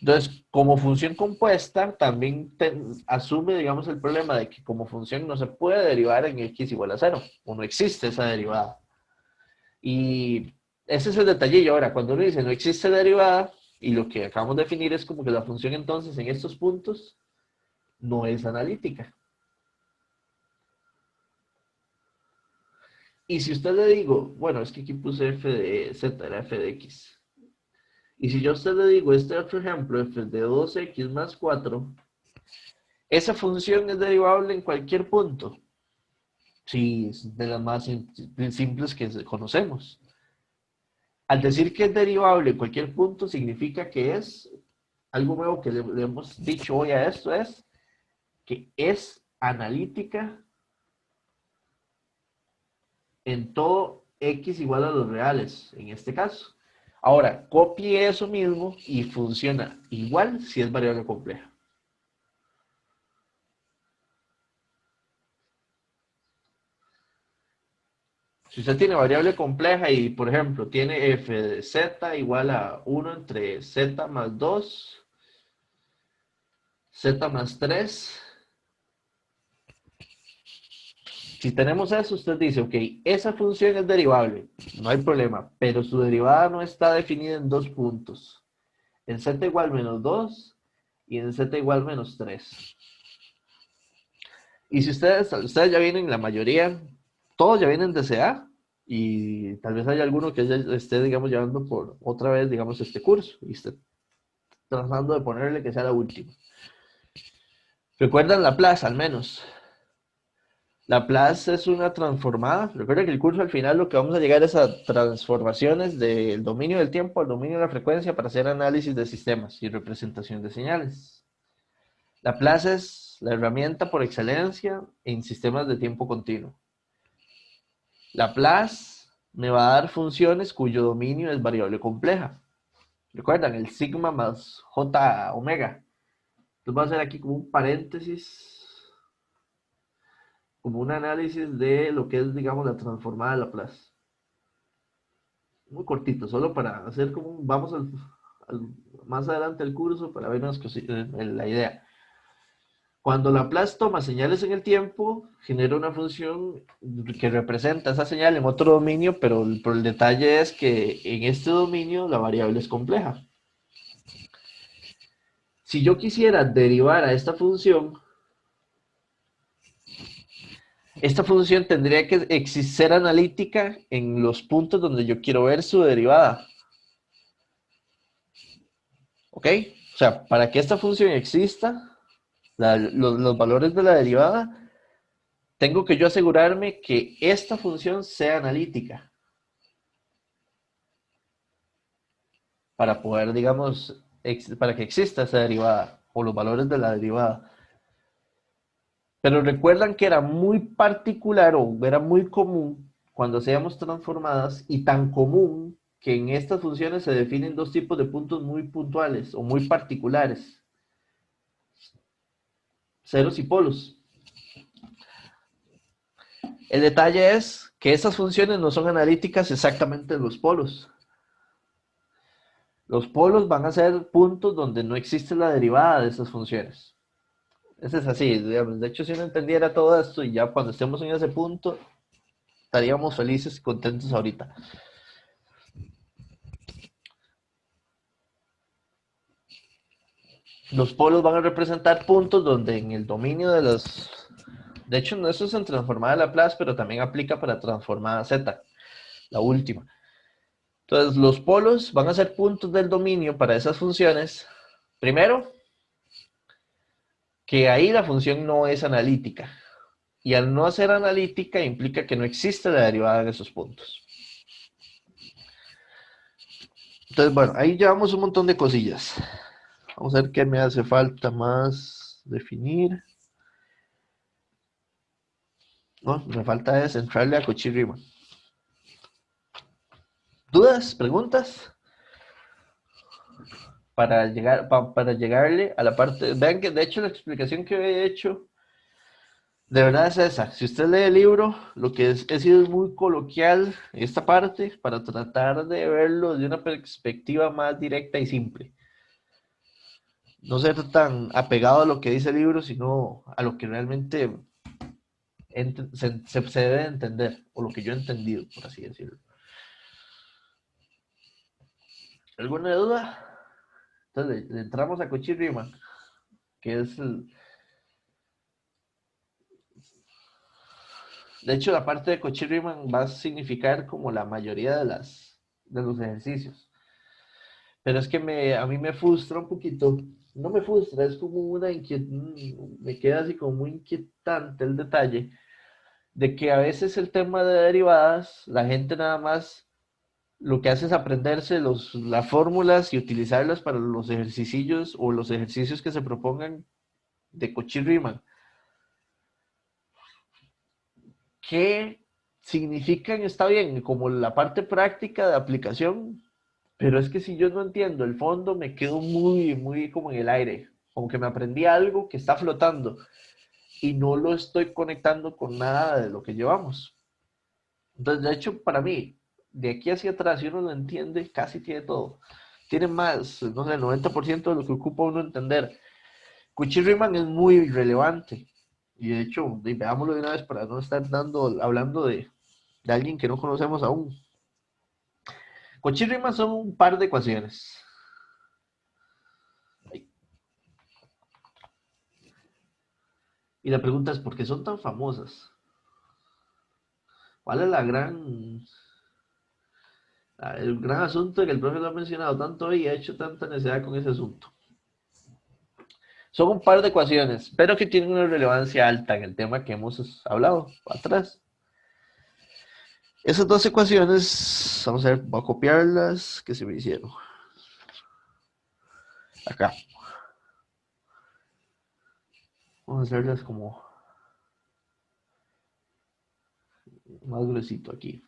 Entonces, como función compuesta, también asume, digamos, el problema de que como función no se puede derivar en x igual a 0, o no existe esa derivada. Y ese es el detallillo. Ahora, cuando uno dice no existe derivada, y lo que acabamos de definir es como que la función entonces en estos puntos no es analítica. Y si usted le digo, bueno, es que aquí puse f de z, era f de x. Y si yo a usted le digo este otro ejemplo, f de 2x más 4, esa función es derivable en cualquier punto. Sí, es de las más simples que conocemos. Al decir que es derivable en cualquier punto, significa que es algo nuevo que le hemos dicho hoy a esto, es que es analítica en todo x igual a los reales, en este caso. Ahora, copie eso mismo y funciona igual si es variable compleja. Si usted tiene variable compleja y, por ejemplo, tiene f de z igual a 1 entre z más 2, z más 3. Si tenemos eso, usted dice, ok, esa función es derivable, no hay problema, pero su derivada no está definida en dos puntos, en z igual menos 2 y en z igual menos 3. Y si ustedes ya vienen, la mayoría, todos ya vienen de CA, y tal vez haya alguno que ya esté, digamos, llevando por otra vez, digamos, este curso, y esté tratando de ponerle que sea la última. ¿Recuerdan Laplace, al menos? Laplace es una transformada. Recuerda que el curso al final lo que vamos a llegar es a transformaciones del dominio del tiempo al dominio de la frecuencia para hacer análisis de sistemas y representación de señales. Laplace es la herramienta por excelencia en sistemas de tiempo continuo. Laplace me va a dar funciones cuyo dominio es variable compleja. ¿Recuerdan? El sigma más j omega. Entonces voy a hacer aquí como un paréntesis, como un análisis de lo que es, digamos, la transformada de Laplace. Muy cortito, solo para hacer como vamos más adelante del curso para ver la idea. Cuando Laplace toma señales en el tiempo, genera una función que representa esa señal en otro dominio, pero el detalle es que en este dominio la variable es compleja. Si yo quisiera derivar a esta función tendría que ser analítica en los puntos donde yo quiero ver su derivada. ¿Ok? O sea, para que esta función exista, los valores de la derivada, tengo que yo asegurarme que esta función sea analítica. Para poder, digamos, para que exista esa derivada, o los valores de la derivada. Pero recuerdan que era muy particular o era muy común cuando hacíamos transformadas y tan común que en estas funciones se definen dos tipos de puntos muy puntuales o muy particulares, ceros y polos. El detalle es que estas funciones no son analíticas exactamente en los polos. Los polos van a ser puntos donde no existe la derivada de esas funciones. Eso es así, digamos. De hecho, si uno entendiera todo esto y ya cuando estemos en ese punto, estaríamos felices y contentos ahorita. Los polos van a representar puntos donde en el dominio de los... De hecho, no, eso es en transformada Laplace, pero también aplica para transformada Z, la última. Entonces, los polos van a ser puntos del dominio para esas funciones. Primero, que ahí la función no es analítica. Y al no ser analítica implica que no existe la derivada de esos puntos. Entonces, bueno, ahí llevamos un montón de cosillas. Vamos a ver qué me hace falta más definir. No, me falta es entrarle a Cauchy-Riemann. ¿Dudas? ¿Preguntas? Para llegarle a la parte... Vean que de hecho la explicación que he hecho de verdad es esa. Si usted lee el libro, lo que he sido muy coloquial esta parte para tratar de verlo de una perspectiva más directa y simple. No ser tan apegado a lo que dice el libro, sino a lo que realmente se debe entender, o lo que yo he entendido, por así decirlo. ¿Alguna duda? Entonces le entramos a Cauchy-Riemann, que es de hecho la parte de Cauchy-Riemann va a significar como la mayoría de los ejercicios. Pero es que a mí me frustra un poquito, no me frustra, es como una inquietud, me queda así como muy inquietante el detalle de que a veces el tema de derivadas, la gente nada más lo que hace es aprenderse las fórmulas y utilizarlas para los ejercicios o los ejercicios que se propongan de Cauchy-Riemann. ¿Qué significan? Está bien, como la parte práctica de aplicación, pero es que si yo no entiendo el fondo, me quedo muy, muy como en el aire, como que me aprendí algo que está flotando y no lo estoy conectando con nada de lo que llevamos. Entonces, de hecho, para mí, de aquí hacia atrás, si uno lo entiende, casi tiene todo. Tiene más, no sé, el 90% de lo que ocupa uno entender. Cauchy-Riemann es muy relevante. Y de hecho, veámoslo de una vez para no estar hablando de alguien que no conocemos aún. Cauchy-Riemann son un par de ecuaciones. Y la pregunta es, ¿por qué son tan famosas? ¿Cuál es el gran asunto que el profe lo ha mencionado tanto y ha hecho tanta necesidad con ese asunto? Son un par de ecuaciones, pero que tienen una relevancia alta en el tema que hemos hablado atrás. Esas dos ecuaciones, vamos a ver, voy a copiarlas que se me hicieron. Acá. Vamos a hacerlas como más gruesito aquí.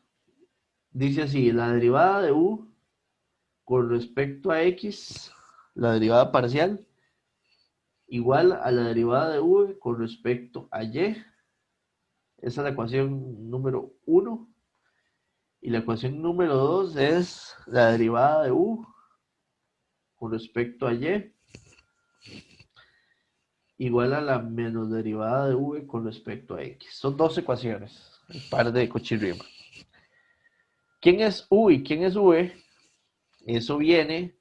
Dice así, la derivada de u con respecto a x, la derivada parcial, igual a la derivada de v con respecto a y. Esa es la ecuación número 1. Y la ecuación número 2 es la derivada de u con respecto a y igual a la menos derivada de v con respecto a x. Son dos ecuaciones, el par de Cauchy-Riemann. ¿Quién es u y quién es v? Eso viene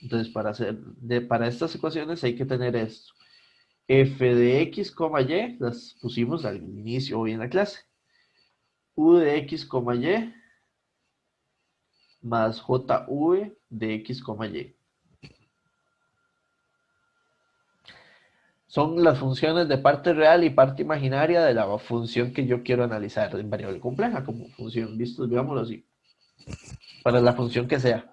Entonces, para estas ecuaciones hay que tener esto. F de x, y, las pusimos al inicio hoy en la clase. U de x, y, más jv de x, y. Son las funciones de parte real y parte imaginaria de la función que yo quiero analizar en variable compleja como función. Listo, digámoslo así. Para la función que sea.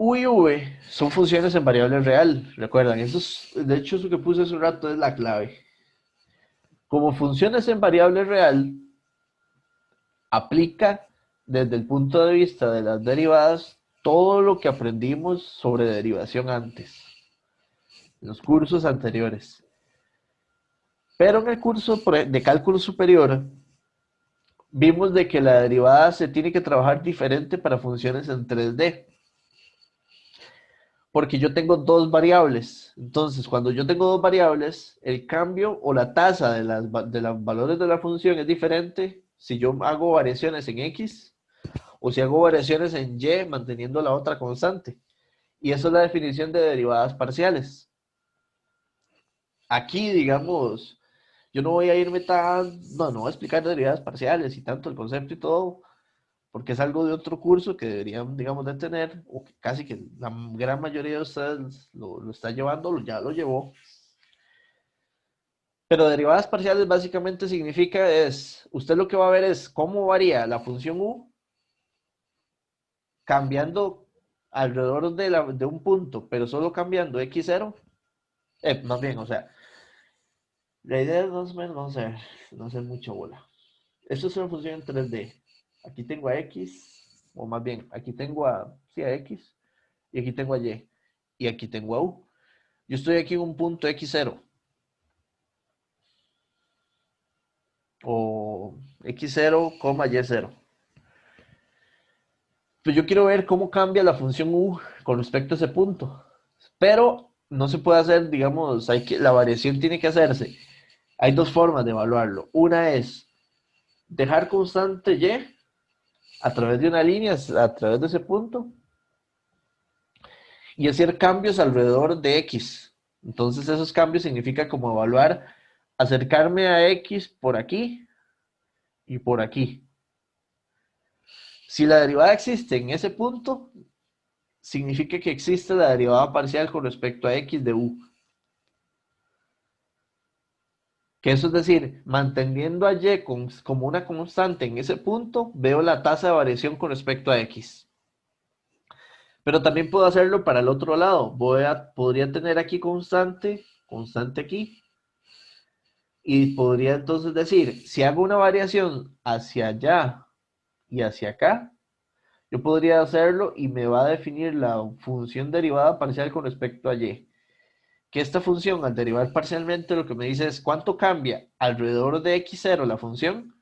U y V son funciones en variable real. Recuerdan, de hecho, eso que puse hace un rato es la clave. Como funciones en variable real, aplica desde el punto de vista de las derivadas todo lo que aprendimos sobre derivación antes, en los cursos anteriores. Pero en el curso de cálculo superior, vimos de que la derivada se tiene que trabajar diferente para funciones en 3D. Porque yo tengo dos variables. Entonces, cuando yo tengo dos variables, el cambio o la tasa de los valores de la función es diferente si yo hago variaciones en X o si hago variaciones en Y manteniendo la otra constante. Y eso es la definición de derivadas parciales. Aquí, digamos, yo no voy a irme no voy a explicar derivadas parciales y tanto el concepto y todo, porque es algo de otro curso que deberían, digamos, de tener, o que casi que la gran mayoría de ustedes lo está llevando, ya lo llevó. Pero derivadas parciales básicamente significa usted lo que va a ver es cómo varía la función u cambiando alrededor de un punto, pero solo cambiando x0, más bien, o sea, la idea es más o menos, no hacer mucha bola. Esto es una función en 3D. Aquí tengo a x, o más bien, aquí tengo sí, a x, y aquí tengo a y, y aquí tengo a u. Yo estoy aquí en un punto x0, o x0, y0. Pues yo quiero ver cómo cambia la función u con respecto a ese punto. Pero no se puede hacer, digamos, la variación tiene que hacerse. Hay dos formas de evaluarlo. Una es dejar constante y a través de una línea, a través de ese punto, y hacer cambios alrededor de x. Entonces esos cambios significa como evaluar, acercarme a x por aquí y por aquí. Si la derivada existe en ese punto, significa que existe la derivada parcial con respecto a x de u. Que eso es decir, manteniendo a y como una constante en ese punto, veo la tasa de variación con respecto a x. Pero también puedo hacerlo para el otro lado. Podría tener aquí constante, constante aquí. Y podría entonces decir, si hago una variación hacia allá y hacia acá, yo podría hacerlo y me va a definir la función derivada parcial con respecto a y. Que esta función, al derivar parcialmente, lo que me dice es cuánto cambia alrededor de x0 la función,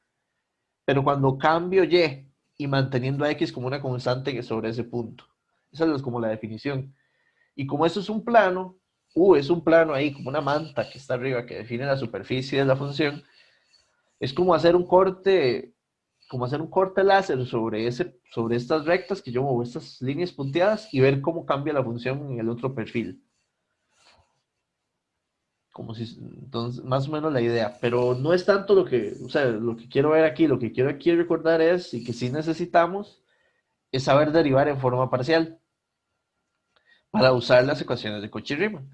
pero cuando cambio y manteniendo a x como una constante sobre ese punto. Esa es como la definición. Y como esto es un plano, es un plano ahí, como una manta que está arriba, que define la superficie de la función, es como hacer un corte láser sobre estas rectas que yo muevo, estas líneas punteadas, y ver cómo cambia la función en el otro perfil. Entonces, más o menos la idea, pero no es tanto lo que quiero ver aquí, lo que quiero aquí recordar y que sí necesitamos, es saber derivar en forma parcial para usar las ecuaciones de Cauchy-Riemann.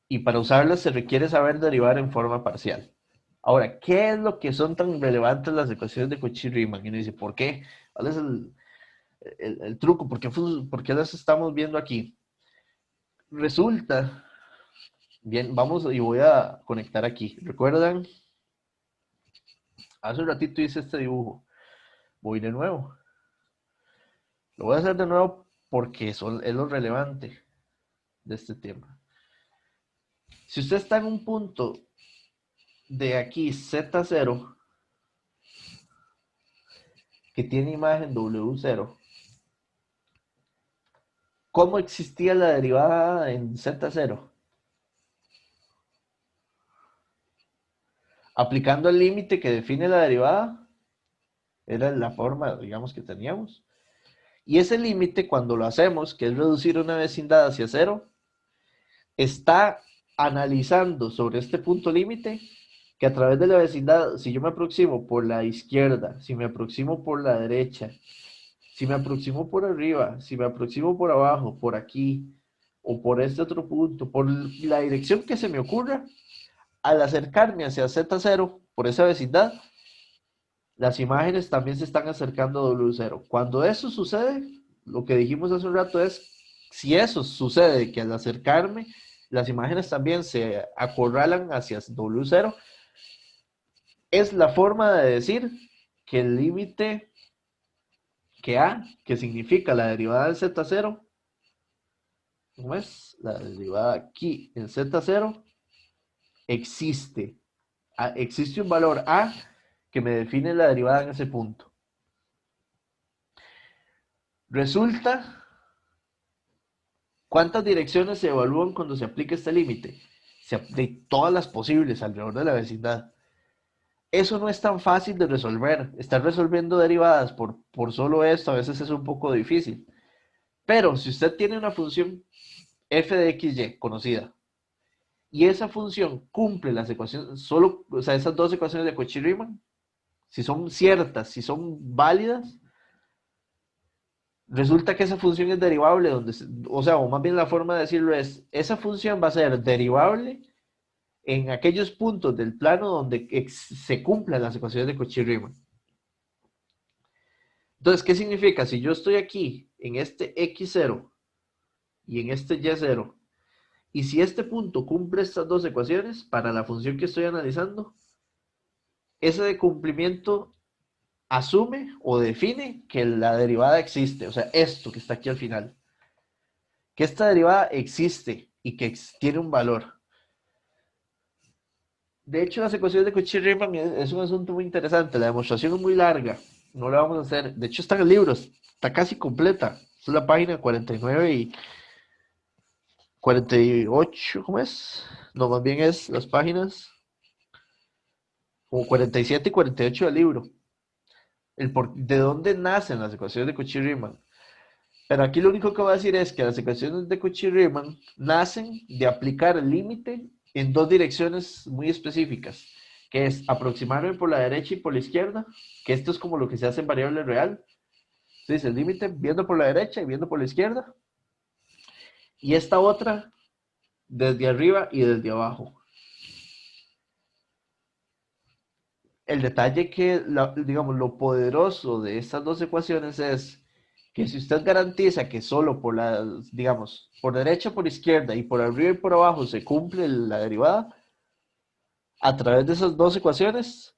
Y para usarlas se requiere saber derivar en forma parcial. Ahora, ¿qué es lo que son tan relevantes las ecuaciones de Cauchy-Riemann? Y uno dice, ¿por qué? ¿Cuál es el truco? ¿Por qué las estamos viendo aquí? Resulta, bien, vamos y voy a conectar aquí. ¿Recuerdan? Hace un ratito hice este dibujo. Voy de nuevo. Lo voy a hacer de nuevo porque es lo relevante de este tema. Si usted está en un punto de aquí, Z0, que tiene imagen W0, ¿cómo existía la derivada en Z0? Aplicando el límite que define la derivada, era la forma, digamos, que teníamos. Y ese límite, cuando lo hacemos, que es reducir una vecindad hacia cero, está analizando sobre este punto límite que a través de la vecindad, si yo me aproximo por la izquierda, si me aproximo por la derecha, si me aproximo por arriba, si me aproximo por abajo, por aquí, o por este otro punto, por la dirección que se me ocurra, al acercarme hacia Z0, por esa vecindad, las imágenes también se están acercando a W0. Cuando eso sucede, lo que dijimos hace un rato es, si eso sucede, que al acercarme, las imágenes también se acorralan hacia W0, es la forma de decir que el límite que A, que significa la derivada del Z0, ¿cómo es? La derivada aquí en Z0 existe. Existe un valor A que me define la derivada en ese punto. Resulta, ¿cuántas direcciones se evalúan cuando se aplica este límite? De todas las posibles alrededor de la vecindad. Eso no es tan fácil de resolver. Estar resolviendo derivadas por solo esto a veces es un poco difícil. Pero si usted tiene una función f de xy conocida y esa función cumple las ecuaciones, solo, o sea, esas dos ecuaciones de Cauchy-Riemann, si son ciertas, si son válidas, resulta que esa función es derivable, o sea, o más bien la forma de decirlo es, esa función va a ser derivable en aquellos puntos del plano donde se cumplan las ecuaciones de Cauchy-Riemann. Entonces, ¿qué significa? Si yo estoy aquí, en este x0 y en este y0, y si este punto cumple estas dos ecuaciones para la función que estoy analizando, ese de cumplimiento asume o define que la derivada existe, o sea, esto que está aquí al final, que esta derivada existe y que tiene un valor. De hecho, las ecuaciones de Cauchy-Riemann es un asunto muy interesante, la demostración es muy larga, no la vamos a hacer, de hecho está en el libro, está casi completa, es la página 49 y 48, ¿cómo es? No, más bien es las páginas como 47 y 48 del libro. De dónde nacen las ecuaciones de Cauchy-Riemann. Pero aquí lo único que voy a decir es que las ecuaciones de Cauchy-Riemann nacen de aplicar el límite en dos direcciones muy específicas, que es aproximarme por la derecha y por la izquierda, que esto es como lo que se hace en variable real. Entonces el límite viendo por la derecha y viendo por la izquierda. Y esta otra desde arriba y desde abajo. El detalle que, digamos, lo poderoso de estas dos ecuaciones es que si usted garantiza que solo por digamos, por derecha, por izquierda y por arriba y por abajo se cumple la derivada, a través de esas dos ecuaciones,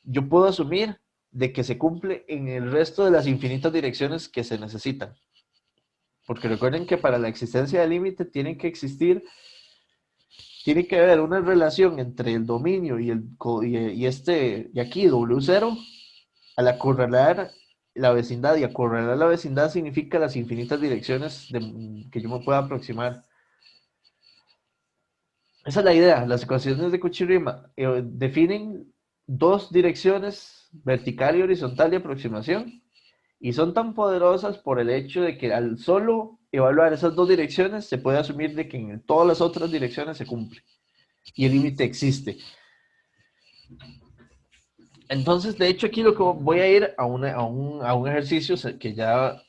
yo puedo asumir de que se cumple en el resto de las infinitas direcciones que se necesitan. Porque recuerden que para la existencia del límite tiene que haber una relación entre el dominio y aquí W0 al acorralar la vecindad, y acorralar la vecindad significa las infinitas direcciones que yo me pueda aproximar. Esa es la idea. Las ecuaciones de Cauchy-Riemann definen dos direcciones, vertical y horizontal de aproximación, y son tan poderosas por el hecho de que al solo evaluar esas dos direcciones se puede asumir de que en todas las otras direcciones se cumple y el límite existe. Entonces, de hecho, aquí lo que voy a ir a un ejercicio que ya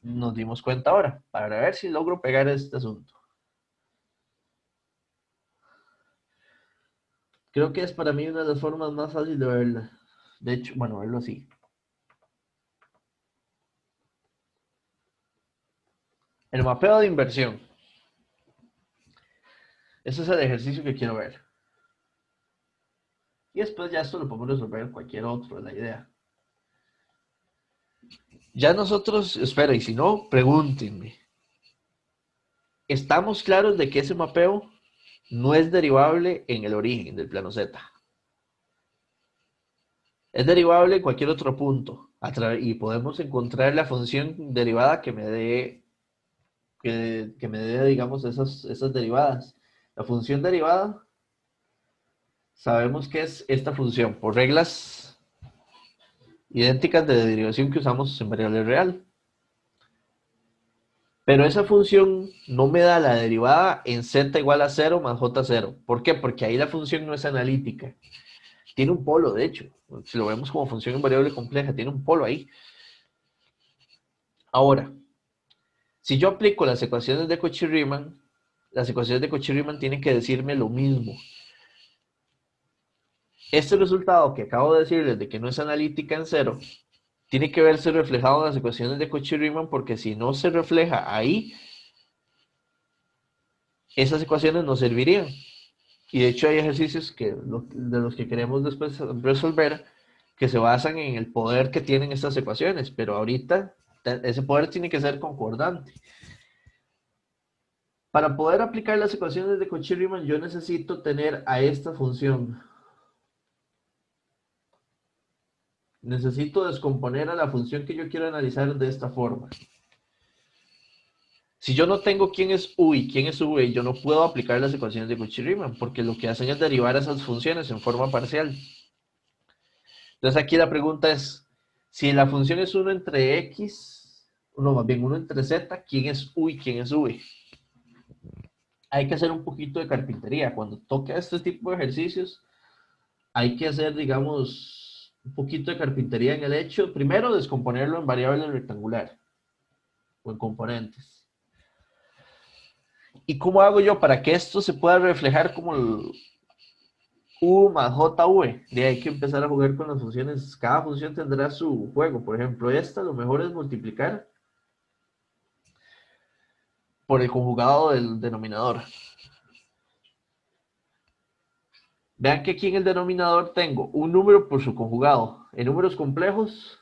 nos dimos cuenta ahora, para ver si logro pegar este asunto. Creo que es para mí una de las formas más fáciles de verla. De hecho, bueno, verlo así. El mapeo de inversión. Ese es el ejercicio que quiero ver. Y después ya esto lo podemos resolver cualquier otro, es la idea. Ya nosotros, espera, y si no, pregúntenme. Estamos claros de que ese mapeo no es derivable en el origen del plano Z. Es derivable en cualquier otro punto. Y podemos encontrar la función derivada que me dé, digamos, esas derivadas. La función derivada, sabemos que es esta función, por reglas idénticas de derivación que usamos en variable real. Pero esa función no me da la derivada en z igual a 0 más j0. ¿Por qué? Porque ahí la función no es analítica. Tiene un polo, de hecho. Si lo vemos como función en variable compleja, tiene un polo ahí. Ahora, si yo aplico las ecuaciones de Cauchy-Riemann, las ecuaciones de Cauchy-Riemann tienen que decirme lo mismo. Este resultado que acabo de decirles de que no es analítica en 0, tiene que verse reflejado en las ecuaciones de Cauchy-Riemann, porque si no se refleja ahí, esas ecuaciones no servirían. Y de hecho hay ejercicios de los que queremos después resolver que se basan en el poder que tienen estas ecuaciones, pero ahorita ese poder tiene que ser concordante. Para poder aplicar las ecuaciones de Cauchy-Riemann yo necesito tener a esta función. Necesito descomponer a la función que yo quiero analizar de esta forma. Si yo no tengo quién es u y quién es v, yo no puedo aplicar las ecuaciones de Cauchy-Riemann, porque lo que hacen es derivar esas funciones en forma parcial. Entonces aquí la pregunta es, si la función es 1 entre x, no, más bien 1 entre z, ¿quién es u y quién es v? Hay que hacer un poquito de carpintería. Cuando toque este tipo de ejercicios, hay que hacer, digamos, un poquito de carpintería en el hecho. Primero, descomponerlo en variables rectangular o en componentes. ¿Y cómo hago yo para que esto se pueda reflejar como el u más jv? De ahí hay que empezar a jugar con las funciones. Cada función tendrá su juego. Por ejemplo, esta lo mejor es multiplicar por el conjugado del denominador. Vean que aquí en el denominador tengo un número por su conjugado. En números complejos,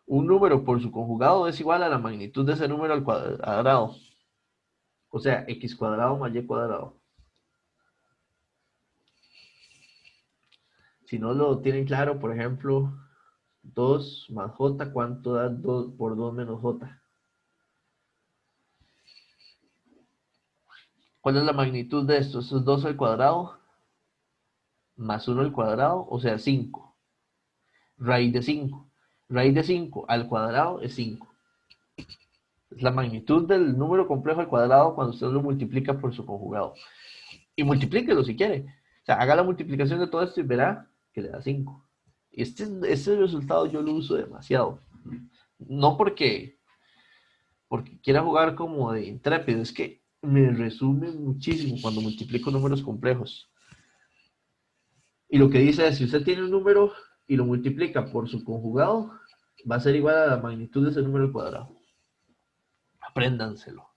un número por su conjugado es igual a la magnitud de ese número al cuadrado. O sea, x cuadrado más y cuadrado. Si no lo tienen claro, por ejemplo, 2 más j, ¿cuánto da 2 por 2 menos j? ¿Cuál es la magnitud de esto? Esto es 2 al cuadrado más 1 al cuadrado, o sea, 5. Raíz de 5. Raíz de 5 al cuadrado es 5. Es la magnitud del número complejo al cuadrado cuando usted lo multiplica por su conjugado. Y multiplíquelo si quiere. O sea, haga la multiplicación de todo esto y verá que le da 5. Este resultado yo lo uso demasiado. No porque quiera jugar como de intrépido, es que me resume muchísimo cuando multiplico números complejos. Y lo que dice es, si usted tiene un número y lo multiplica por su conjugado, va a ser igual a la magnitud de ese número al cuadrado. Apréndanselo.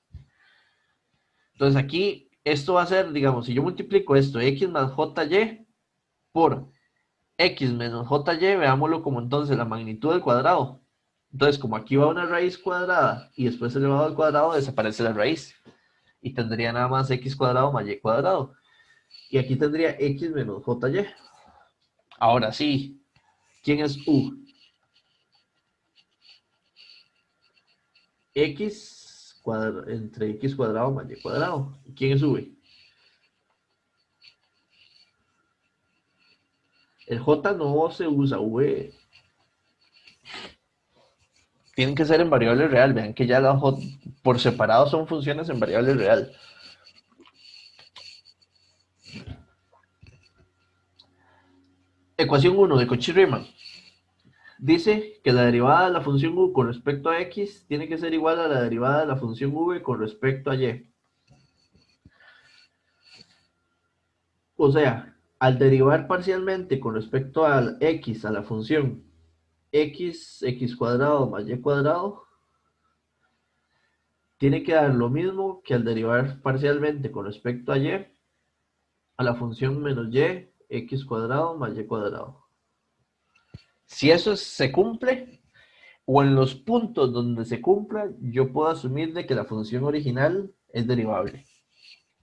Entonces aquí, esto va a ser, digamos, si yo multiplico esto, x más jy, por x menos jy, veámoslo como entonces la magnitud del cuadrado. Entonces, como aquí va una raíz cuadrada y después elevado al cuadrado, desaparece la raíz. Y tendría nada más x cuadrado más y cuadrado. Y aquí tendría x menos jy. Ahora sí, ¿quién es u? X entre x cuadrado más y cuadrado. ¿Quién es v? El j no se usa, v tienen que ser en variable real. Vean que ya las j por separado son funciones en variable real. Ecuación 1 de Cauchy-Riemann. Dice que la derivada de la función u con respecto a x tiene que ser igual a la derivada de la función v con respecto a y. O sea, al derivar parcialmente con respecto al x a la función x cuadrado más y cuadrado, tiene que dar lo mismo que al derivar parcialmente con respecto a y a la función menos y x cuadrado más y cuadrado. Si eso se cumple, o en los puntos donde se cumpla, yo puedo asumir de que la función original es derivable.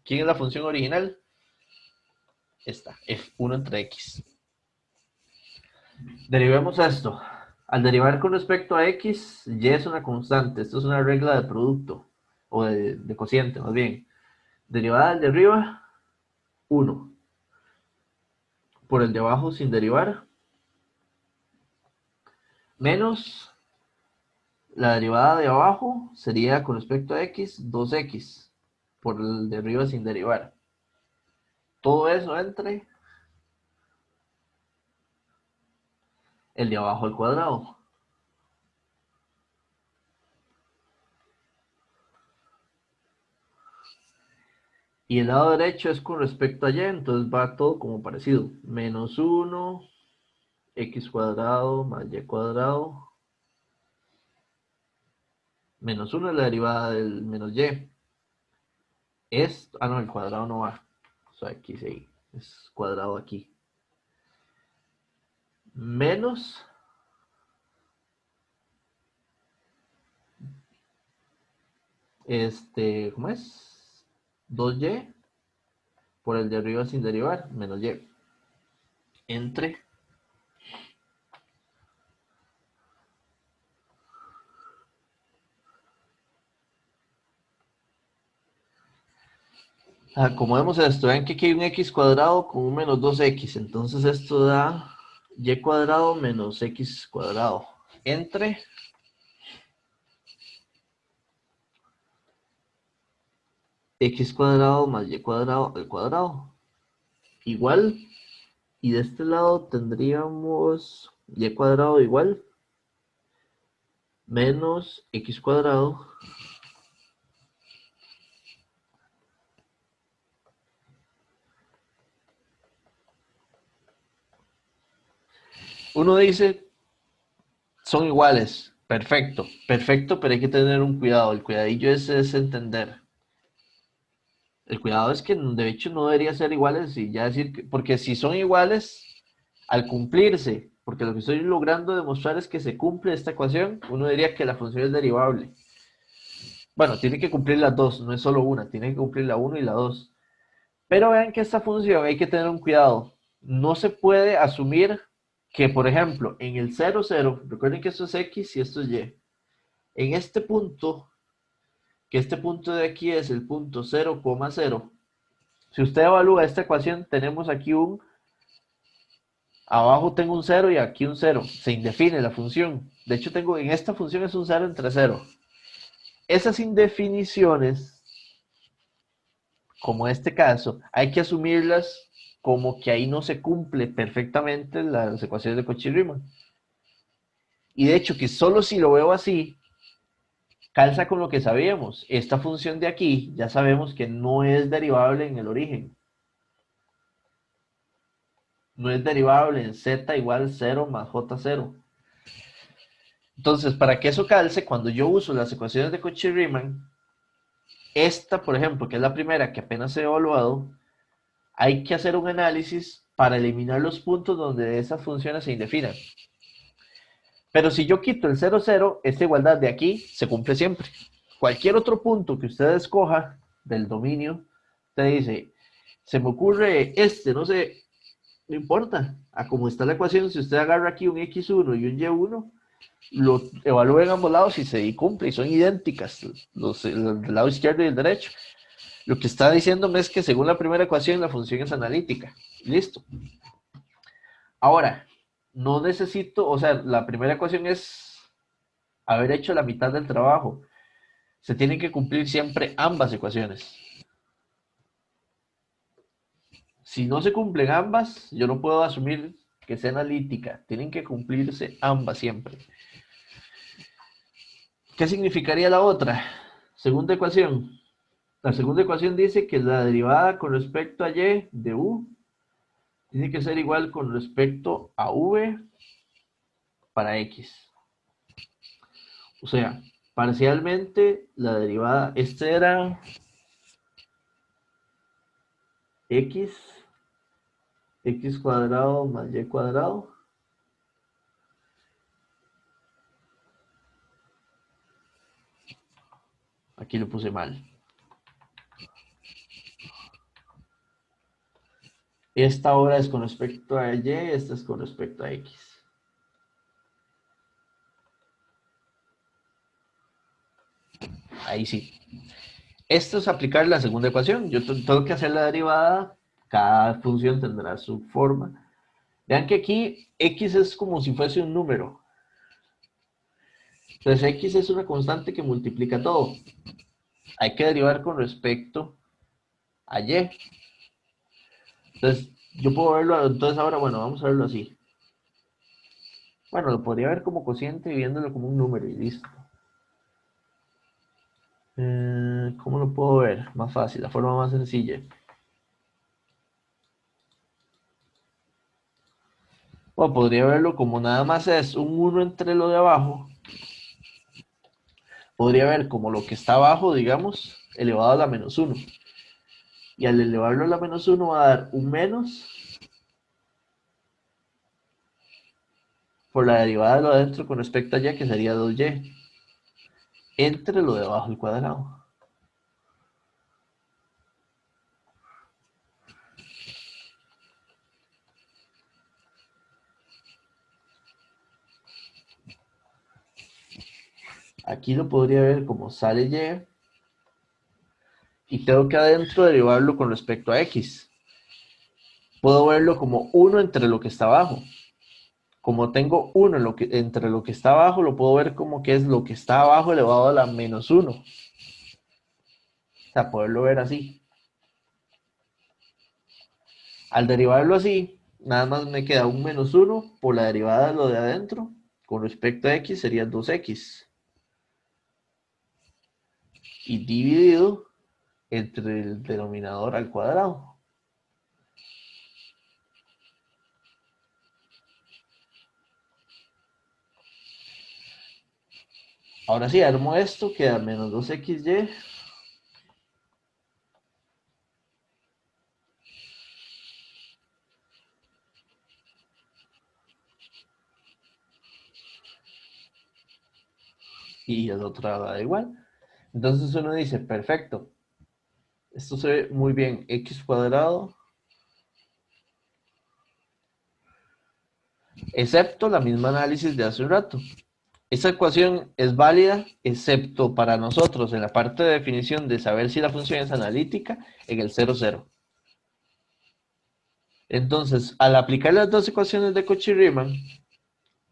¿Quién es la función original? Esta, f1 entre x. Derivemos esto. Al derivar con respecto a x, y es una constante. Esto es una regla de producto, o de cociente más bien. Derivada del de arriba, 1. Por el de abajo sin derivar, menos La derivada de abajo sería con respecto a x, 2x, por el de arriba sin derivar. Todo eso entre el de abajo al cuadrado. Y el lado derecho es con respecto a y, entonces va todo como parecido. Menos 1, x cuadrado más y cuadrado. Menos 1 es la derivada del menos y. Esto, no, el cuadrado no va. O sea, aquí sí, es cuadrado aquí. Menos ¿cómo es? 2y por el de arriba sin derivar, menos y. Entre acomodemos esto, ven que aquí hay un x cuadrado con un menos 2x, entonces esto da y cuadrado menos x cuadrado, entre x cuadrado más y cuadrado al cuadrado, igual, y de este lado tendríamos y cuadrado igual, menos x cuadrado uno dice, son iguales, perfecto, perfecto, pero hay que tener un cuidado, el cuidadillo es entender. El cuidado es que de hecho no debería ser iguales y ya decir, porque si son iguales, al cumplirse, porque lo que estoy logrando demostrar es que se cumple esta ecuación, uno diría que la función es derivable. Bueno, tiene que cumplir las dos, no es solo una, tiene que cumplir la 1 y la 2. Pero vean que esta función hay que tener un cuidado. No se puede asumir que, por ejemplo, en el 0, 0, recuerden que esto es x y esto es y. En este punto, que este punto de aquí es el punto 0,0, si usted evalúa esta ecuación, tenemos aquí abajo tengo un 0 y aquí un 0. Se indefine la función. De hecho, en esta función es un 0 entre 0. Esas indefiniciones, como este caso, hay que asumirlas como que ahí no se cumple perfectamente las ecuaciones de Cauchy-Riemann. Y de hecho, que solo si lo veo así, calza con lo que sabíamos. Esta función de aquí, ya sabemos que no es derivable en el origen. No es derivable en z igual 0 más j0. Entonces, para que eso calce, cuando yo uso las ecuaciones de Cauchy-Riemann, esta, por ejemplo, que es la primera que apenas he evaluado, hay que hacer un análisis para eliminar los puntos donde esas funciones se indefinan. Pero si yo quito el 0, 0, esta igualdad de aquí se cumple siempre. Cualquier otro punto que usted escoja del dominio, usted dice, se me ocurre no sé, no importa. A cómo está la ecuación, si usted agarra aquí un x1 y un y1, lo evalúa en ambos lados y se cumple y son idénticas el del lado izquierdo y el derecho. Lo que está diciéndome es que según la primera ecuación la función es analítica. Listo. Ahora, no necesito, o sea, la primera ecuación es haber hecho la mitad del trabajo. Se tienen que cumplir siempre ambas ecuaciones. Si no se cumplen ambas, yo no puedo asumir que sea analítica. Tienen que cumplirse ambas siempre. ¿Qué significaría la otra? Segunda ecuación. La segunda ecuación dice que la derivada con respecto a y de u tiene que ser igual con respecto a v para x. O sea, parcialmente la derivada, este era x cuadrado más y cuadrado. Aquí lo puse mal. Esta ahora es con respecto a y, esta es con respecto a x. Ahí sí. Esto es aplicar la segunda ecuación. Yo tengo que hacer la derivada. Cada función tendrá su forma. Vean que aquí x es como si fuese un número. Entonces x es una constante que multiplica todo. Hay que derivar con respecto a y. Entonces, yo puedo verlo, entonces ahora, bueno, vamos a verlo así. Bueno, lo podría ver como cociente y viéndolo como un número y listo. ¿Cómo lo puedo ver? Más fácil, la forma más sencilla. O podría verlo como nada más es un 1 entre lo de abajo. Podría ver como lo que está abajo, digamos, elevado a la menos 1. Y al elevarlo a la menos 1 va a dar un menos por la derivada de lo de adentro con respecto a y, que sería 2y, entre lo de abajo al cuadrado. Aquí lo podría ver como sale y tengo que adentro derivarlo con respecto a x. Puedo verlo como 1 entre lo que está abajo. Como tengo 1 entre lo que está abajo, lo puedo ver como que es lo que está abajo elevado a la menos 1. O sea, poderlo ver así. Al derivarlo así, nada más me queda un menos 1 por la derivada de lo de adentro. Con respecto a x sería 2x. Y dividido entre el denominador al cuadrado. Ahora sí, armo esto, queda menos 2xy y el otro da igual. Entonces uno dice, perfecto, esto se ve muy bien, x cuadrado, excepto la misma análisis de hace un rato. Esa ecuación es válida, excepto para nosotros en la parte de definición de saber si la función es analítica en el 0,0. Entonces, al aplicar las dos ecuaciones de Cauchy-Riemann,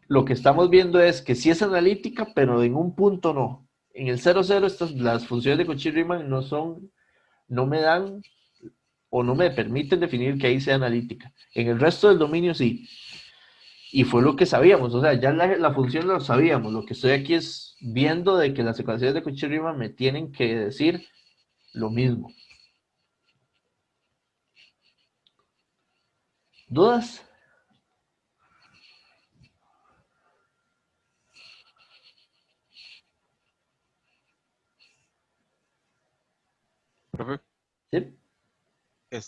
lo que estamos viendo es que sí es analítica, pero en un punto no. En el 0,0 las funciones de Cauchy-Riemann no me dan o no me permiten definir que ahí sea analítica. En el resto del dominio sí. Y fue lo que sabíamos, o sea, ya la función lo sabíamos. Lo que estoy aquí es viendo de que las ecuaciones de Cauchy-Riemann me tienen que decir lo mismo. ¿Dudas? Profe, ¿Sí?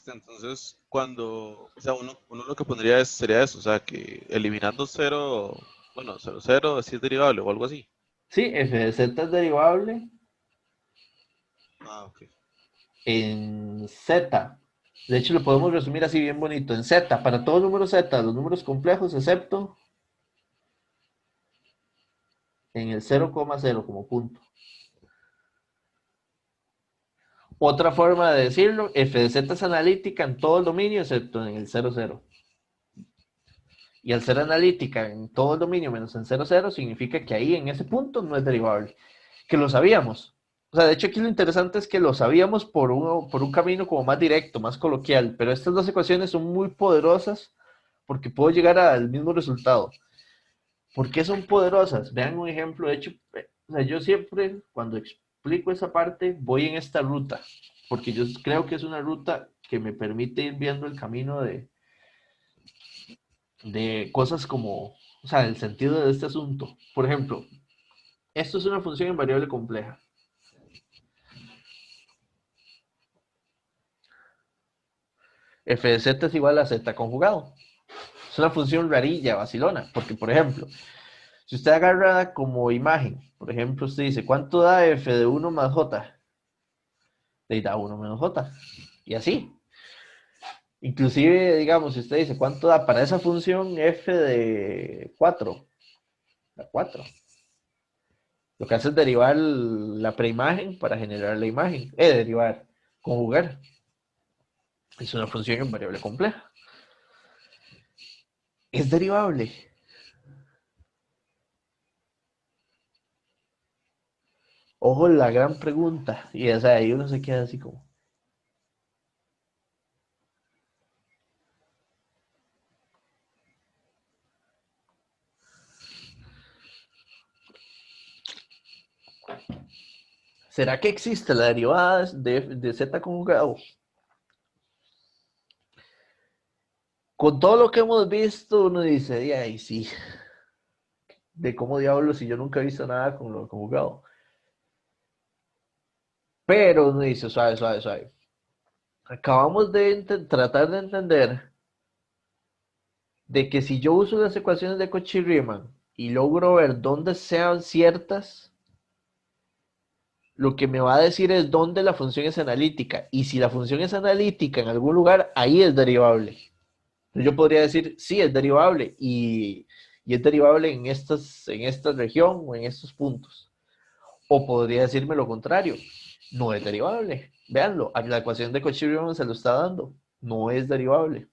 entonces, o sea, uno lo que pondría sería eso, o sea, que eliminando cero, bueno, cero, cero, así es derivable o algo así. Sí, f de z es derivable Ah, ok. en z. De hecho, lo podemos resumir así bien bonito. En z, para todos los números z, los números complejos, excepto en el 0,0 como punto. Otra forma de decirlo, f de z es analítica en todo el dominio, excepto en el 0,0. Y al ser analítica en todo el dominio menos en 0,0, significa que ahí en ese punto no es derivable. Que lo sabíamos. O sea, de hecho aquí lo interesante es que lo sabíamos por un camino como más directo, más coloquial, pero estas dos ecuaciones son muy poderosas porque puedo llegar al mismo resultado. ¿Por qué son poderosas? Vean un ejemplo, de hecho, o sea, yo siempre cuando explico esa parte voy en esta ruta, porque yo creo que es una ruta que me permite ir viendo el camino de cosas como, o sea, el sentido de este asunto. Por ejemplo, esto es una función en variable compleja. F de z es igual a z conjugado. Es una función rarilla, vacilona, porque por ejemplo, si usted agarra como imagen, por ejemplo, usted dice, ¿cuánto da f de 1 más j? Le da 1 menos j. Y así. Inclusive, digamos, si usted dice, ¿cuánto da para esa función f de 4? Da 4. Lo que hace es derivar la preimagen para generar la imagen. Derivar, conjugar. Es una función en variable compleja. Es derivable. Ojo, la gran pregunta. Y o sea, ahí uno se queda así como. ¿Será que existe la derivada de z conjugado? Con todo lo que hemos visto, uno dice, y ahí sí, de cómo diablos si yo nunca he visto nada con lo conjugado. Pero uno dice, suave, suave, suave. Acabamos de tratar de entender de que si yo uso las ecuaciones de Cauchy-Riemann y logro ver dónde sean ciertas, lo que me va a decir es dónde la función es analítica. Y si la función es analítica en algún lugar, ahí es derivable. Entonces yo podría decir, sí, es derivable y es derivable en esta región o en estos puntos. O podría decirme lo contrario, no es derivable. Véanlo, la ecuación de Cauchy-Riemann se lo está dando, no es derivable.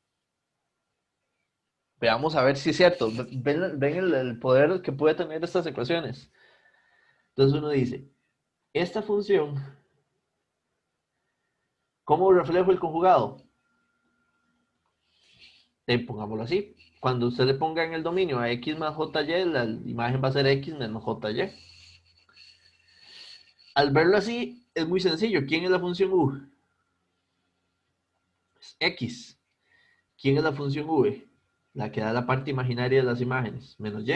Veamos a ver si es cierto. Ven el poder que puede tener estas ecuaciones. Entonces uno dice, esta función, ¿cómo reflejo el conjugado? Pongámoslo así. Cuando usted le ponga en el dominio a x más jy, la imagen va a ser x menos jy. Al verlo así, es muy sencillo. ¿Quién es la función u? Es x. ¿Quién es la función v? La que da la parte imaginaria de las imágenes, menos y.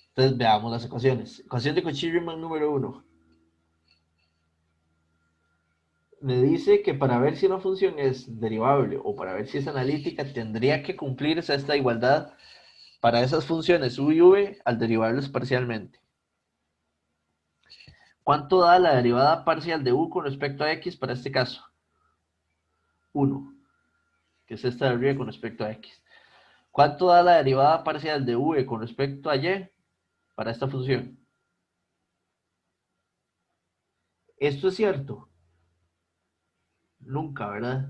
Entonces veamos las ecuaciones. Ecuación de Cauchy-Riemann número 1. Me dice que para ver si una función es derivable o para ver si es analítica, tendría que cumplirse esta igualdad para esas funciones u y v al derivarlos parcialmente. ¿Cuánto da la derivada parcial de u con respecto a x para este caso? 1, que es esta de arriba con respecto a x. ¿Cuánto da la derivada parcial de v con respecto a y para esta función? ¿Esto es cierto? Nunca, ¿verdad?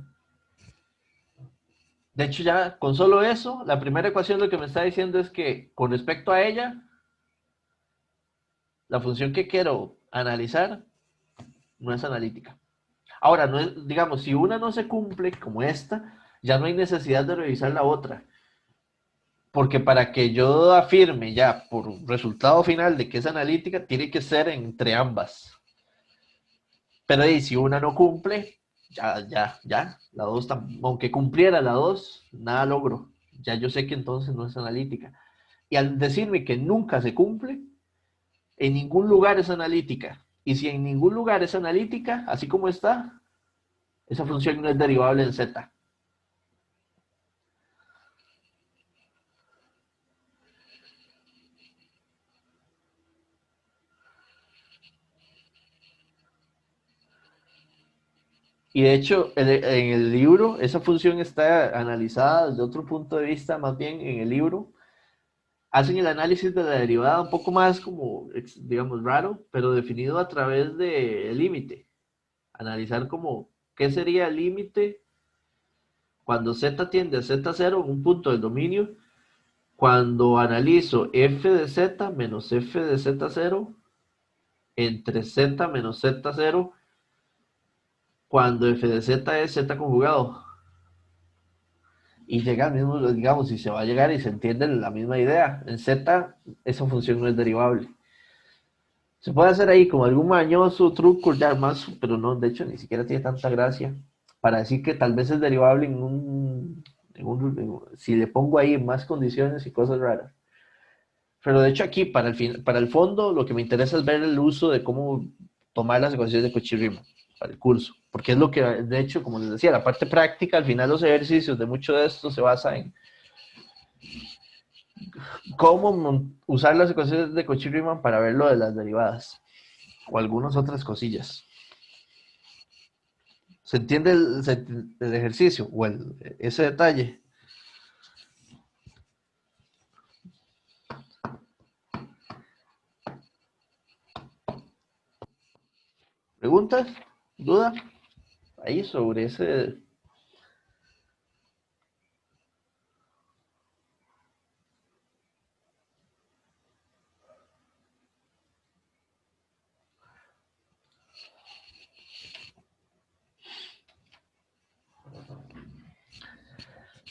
De hecho, ya con solo eso, la primera ecuación lo que me está diciendo es que con respecto a ella, la función que quiero analizar no es analítica. Ahora, no es, digamos, si una no se cumple como esta, ya no hay necesidad de revisar la otra. Porque para que yo afirme ya por resultado final de que es analítica, tiene que ser entre ambas. Pero ahí, si una no cumple, ya, la 2, aunque cumpliera la 2, nada logro. Ya yo sé que entonces no es analítica. Y al decirme que nunca se cumple, en ningún lugar es analítica. Y si en ningún lugar es analítica, así como está, esa función no es derivable en z. Y de hecho, en el libro, esa función está analizada desde otro punto de vista, más bien en el libro. Hacen el análisis de la derivada un poco más como, digamos, raro, pero definido a través del límite. Analizar como, ¿qué sería el límite cuando z tiende a z0 en un punto del dominio? Cuando analizo f de z menos f de z0 entre z menos z0, cuando f de z es z conjugado. Y llega al mismo, digamos, si se va a llegar y se entiende la misma idea. En z, esa función no es derivable. Se puede hacer ahí como algún mañoso truco ya más, pero no, de hecho ni siquiera tiene tanta gracia para decir que tal vez es derivable si le pongo ahí más condiciones y cosas raras. Pero de hecho aquí, para el fondo, lo que me interesa es ver el uso de cómo tomar las ecuaciones de Cauchy-Riemann para el curso. Porque es lo que, de hecho, como les decía, la parte práctica, al final los ejercicios de mucho de esto se basa en cómo usar las ecuaciones de Cauchy-Riemann para ver lo de las derivadas o algunas otras cosillas. ¿Se entiende el ejercicio o ese detalle? ¿Preguntas? ¿Duda? Ahí sobre ese...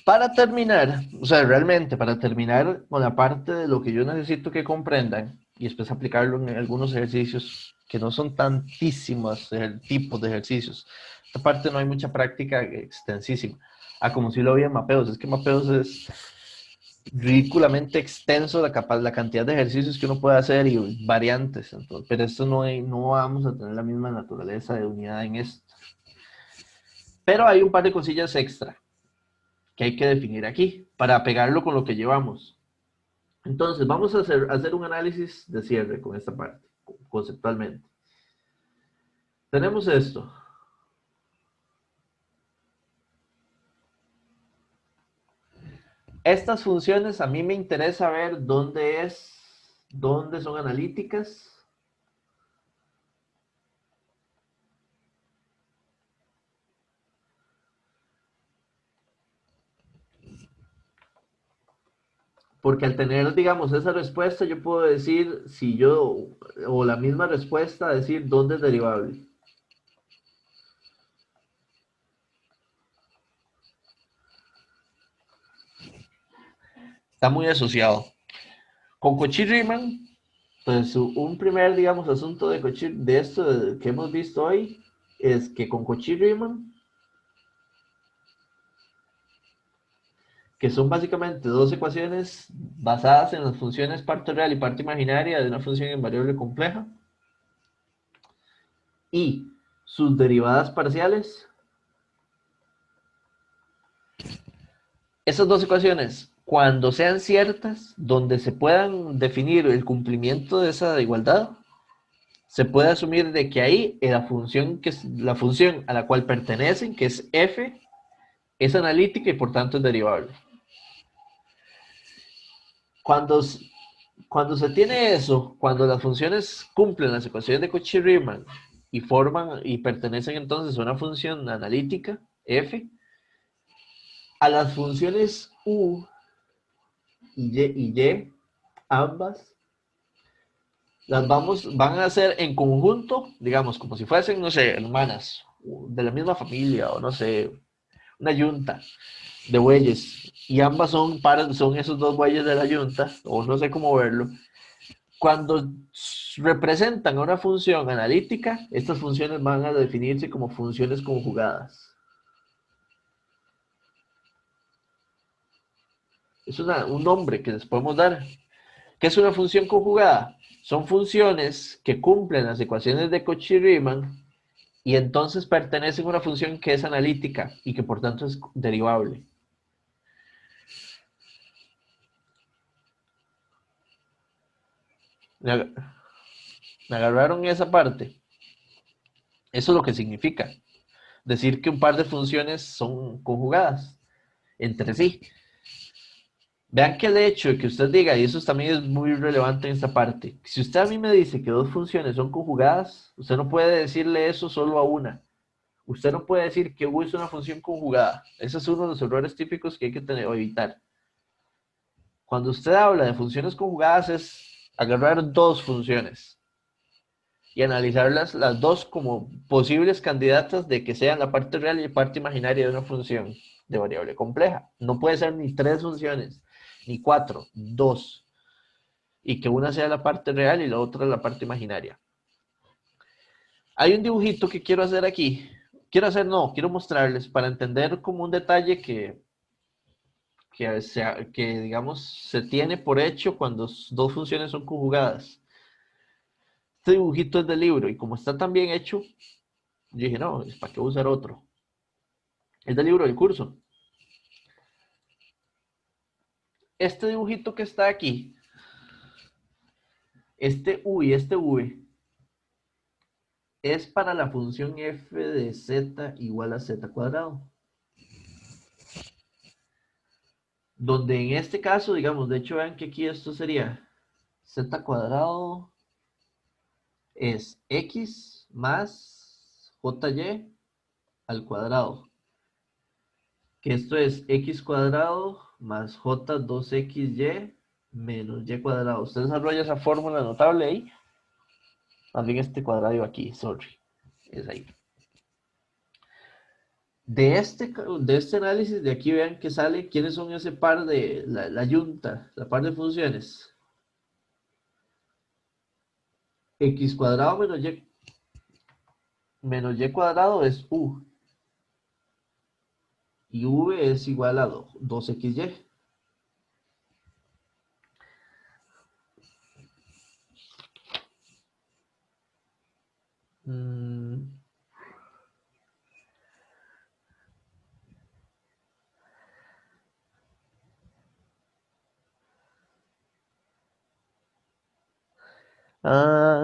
Para terminar, o sea, realmente para terminar con la parte de lo que yo necesito que comprendan y después aplicarlo en algunos ejercicios que no son tantísimos tipos de ejercicios. Esta parte no hay mucha práctica extensísima. Como si lo había en mapeos. Es que mapeos es ridículamente extenso la cantidad de ejercicios que uno puede hacer y variantes. Entonces, pero esto no vamos a tener la misma naturaleza de unidad en esto. Pero hay un par de cosillas extra que hay que definir aquí para pegarlo con lo que llevamos. Entonces, vamos a hacer un análisis de cierre con esta parte, conceptualmente. Tenemos esto. Estas funciones a mí me interesa ver dónde son analíticas. Porque al tener, digamos, esa respuesta, yo puedo decir si o la misma respuesta, decir dónde es derivable. Está muy asociado. Con Cauchy-Riemann, pues un primer, digamos, asunto de esto que hemos visto hoy es que con Cauchy-Riemann, que son básicamente dos ecuaciones basadas en las funciones parte real y parte imaginaria de una función invariable compleja y sus derivadas parciales. Esas dos ecuaciones, cuando sean ciertas, donde se puedan definir el cumplimiento de esa igualdad, se puede asumir de que ahí la función a la cual pertenecen, que es f, es analítica y por tanto es derivable. Cuando se tiene eso, cuando las funciones cumplen las ecuaciones de Cauchy-Riemann y pertenecen entonces a una función analítica, f, a las funciones u y ambas, van a ser en conjunto, digamos, como si fuesen, no sé, hermanas, de la misma familia, o no sé, una yunta de bueyes, y ambas son esos dos bueyes de la yunta, o no sé cómo verlo. Cuando representan una función analítica, estas funciones van a definirse como funciones conjugadas. Es un nombre que les podemos dar. ¿Qué es una función conjugada? Son funciones que cumplen las ecuaciones de Cauchy-Riemann y entonces pertenecen a una función que es analítica y que por tanto es derivable. ¿Me agarraron esa parte? Eso es lo que significa. Decir que un par de funciones son conjugadas entre sí. Vean que el hecho de que usted diga, y eso también es muy relevante en esta parte, si usted a mí me dice que dos funciones son conjugadas, usted no puede decirle eso solo a una. Usted no puede decir que U es una función conjugada. Ese es uno de los errores típicos que hay que evitar. Cuando usted habla de funciones conjugadas es agarrar dos funciones y analizarlas las dos como posibles candidatas de que sean la parte real y la parte imaginaria de una función de variable compleja. No puede ser ni tres funciones, ni cuatro, dos. Y que una sea la parte real y la otra la parte imaginaria. Hay un dibujito que quiero hacer aquí. Quiero mostrarles para entender como un detalle que digamos, se tiene por hecho cuando dos funciones son conjugadas. Este dibujito es del libro y como está tan bien hecho, yo dije, no, ¿para qué usar otro? Es del libro del curso. Este dibujito que está aquí, este U y este V, es para la función f de z igual a z cuadrado. Donde en este caso, digamos, de hecho vean que aquí esto sería z cuadrado es x más jy al cuadrado. Que esto es x cuadrado más j 2xy menos y cuadrado. Usted desarrolla esa fórmula notable ahí. Más bien este cuadrado aquí, sorry. Es ahí. De este análisis de aquí vean que sale quiénes son ese par de la yunta, la par de funciones. X cuadrado menos y cuadrado es u. Y v es igual a 2xy. Mm,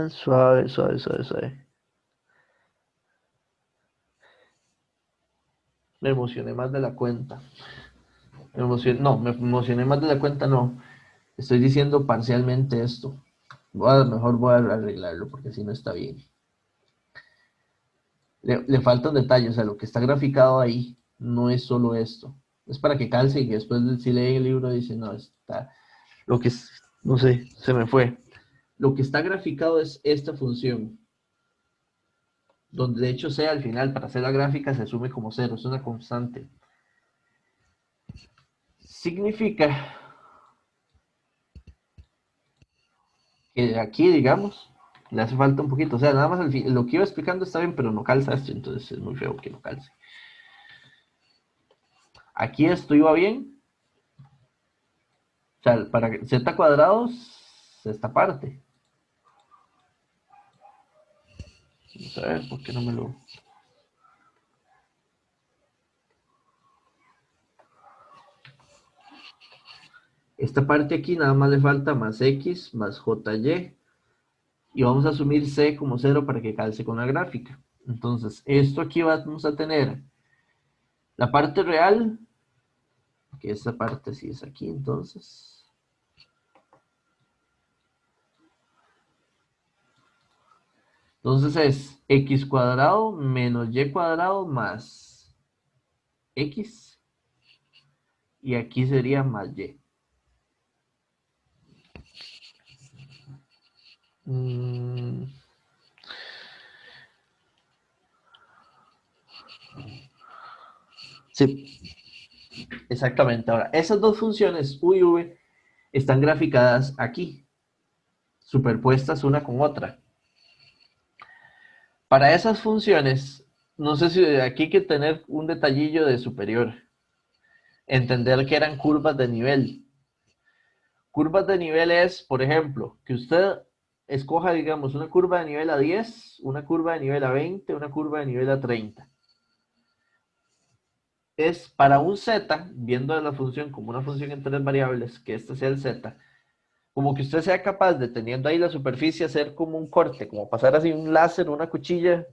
suave, suave, suave, suave. Me emocioné más de la cuenta. No, me emocioné más de la cuenta, no. Estoy diciendo parcialmente esto. Mejor voy a arreglarlo porque si no está bien. Le faltan detalles, o sea, lo que está graficado ahí no es solo esto. Es para que calce y que después si leen el libro dicen, no, está, lo que es, no sé, se me fue. Lo que está graficado es esta función, donde de hecho C al final, para hacer la gráfica, se asume como cero, es una constante. Significa que aquí, digamos, le hace falta un poquito, o sea, nada más lo que iba explicando está bien, pero no calza esto, entonces es muy feo que no calce. Aquí esto iba bien, o sea, para z cuadrados, esta parte. Vamos a ver, ¿por qué no me lo...? Esta parte aquí nada más le falta más x más jy. Y vamos a asumir c como 0 para que calce con la gráfica. Entonces, esto aquí vamos a tener la parte real, que esta parte sí es aquí, entonces. Entonces es x cuadrado menos y cuadrado más x. Y aquí sería más y. Sí, exactamente. Ahora, esas dos funciones u y v están graficadas aquí, superpuestas una con otra. Para esas funciones, no sé si aquí hay que tener un detallillo de superior. Entender que eran curvas de nivel. Curvas de nivel es, por ejemplo, que usted escoja, digamos, una curva de nivel a 10, una curva de nivel a 20, una curva de nivel a 30. Es para un z, viendo la función como una función en tres variables, que este sea el z, como que usted sea capaz de, teniendo ahí la superficie, hacer como un corte, como pasar así un láser, una cuchilla,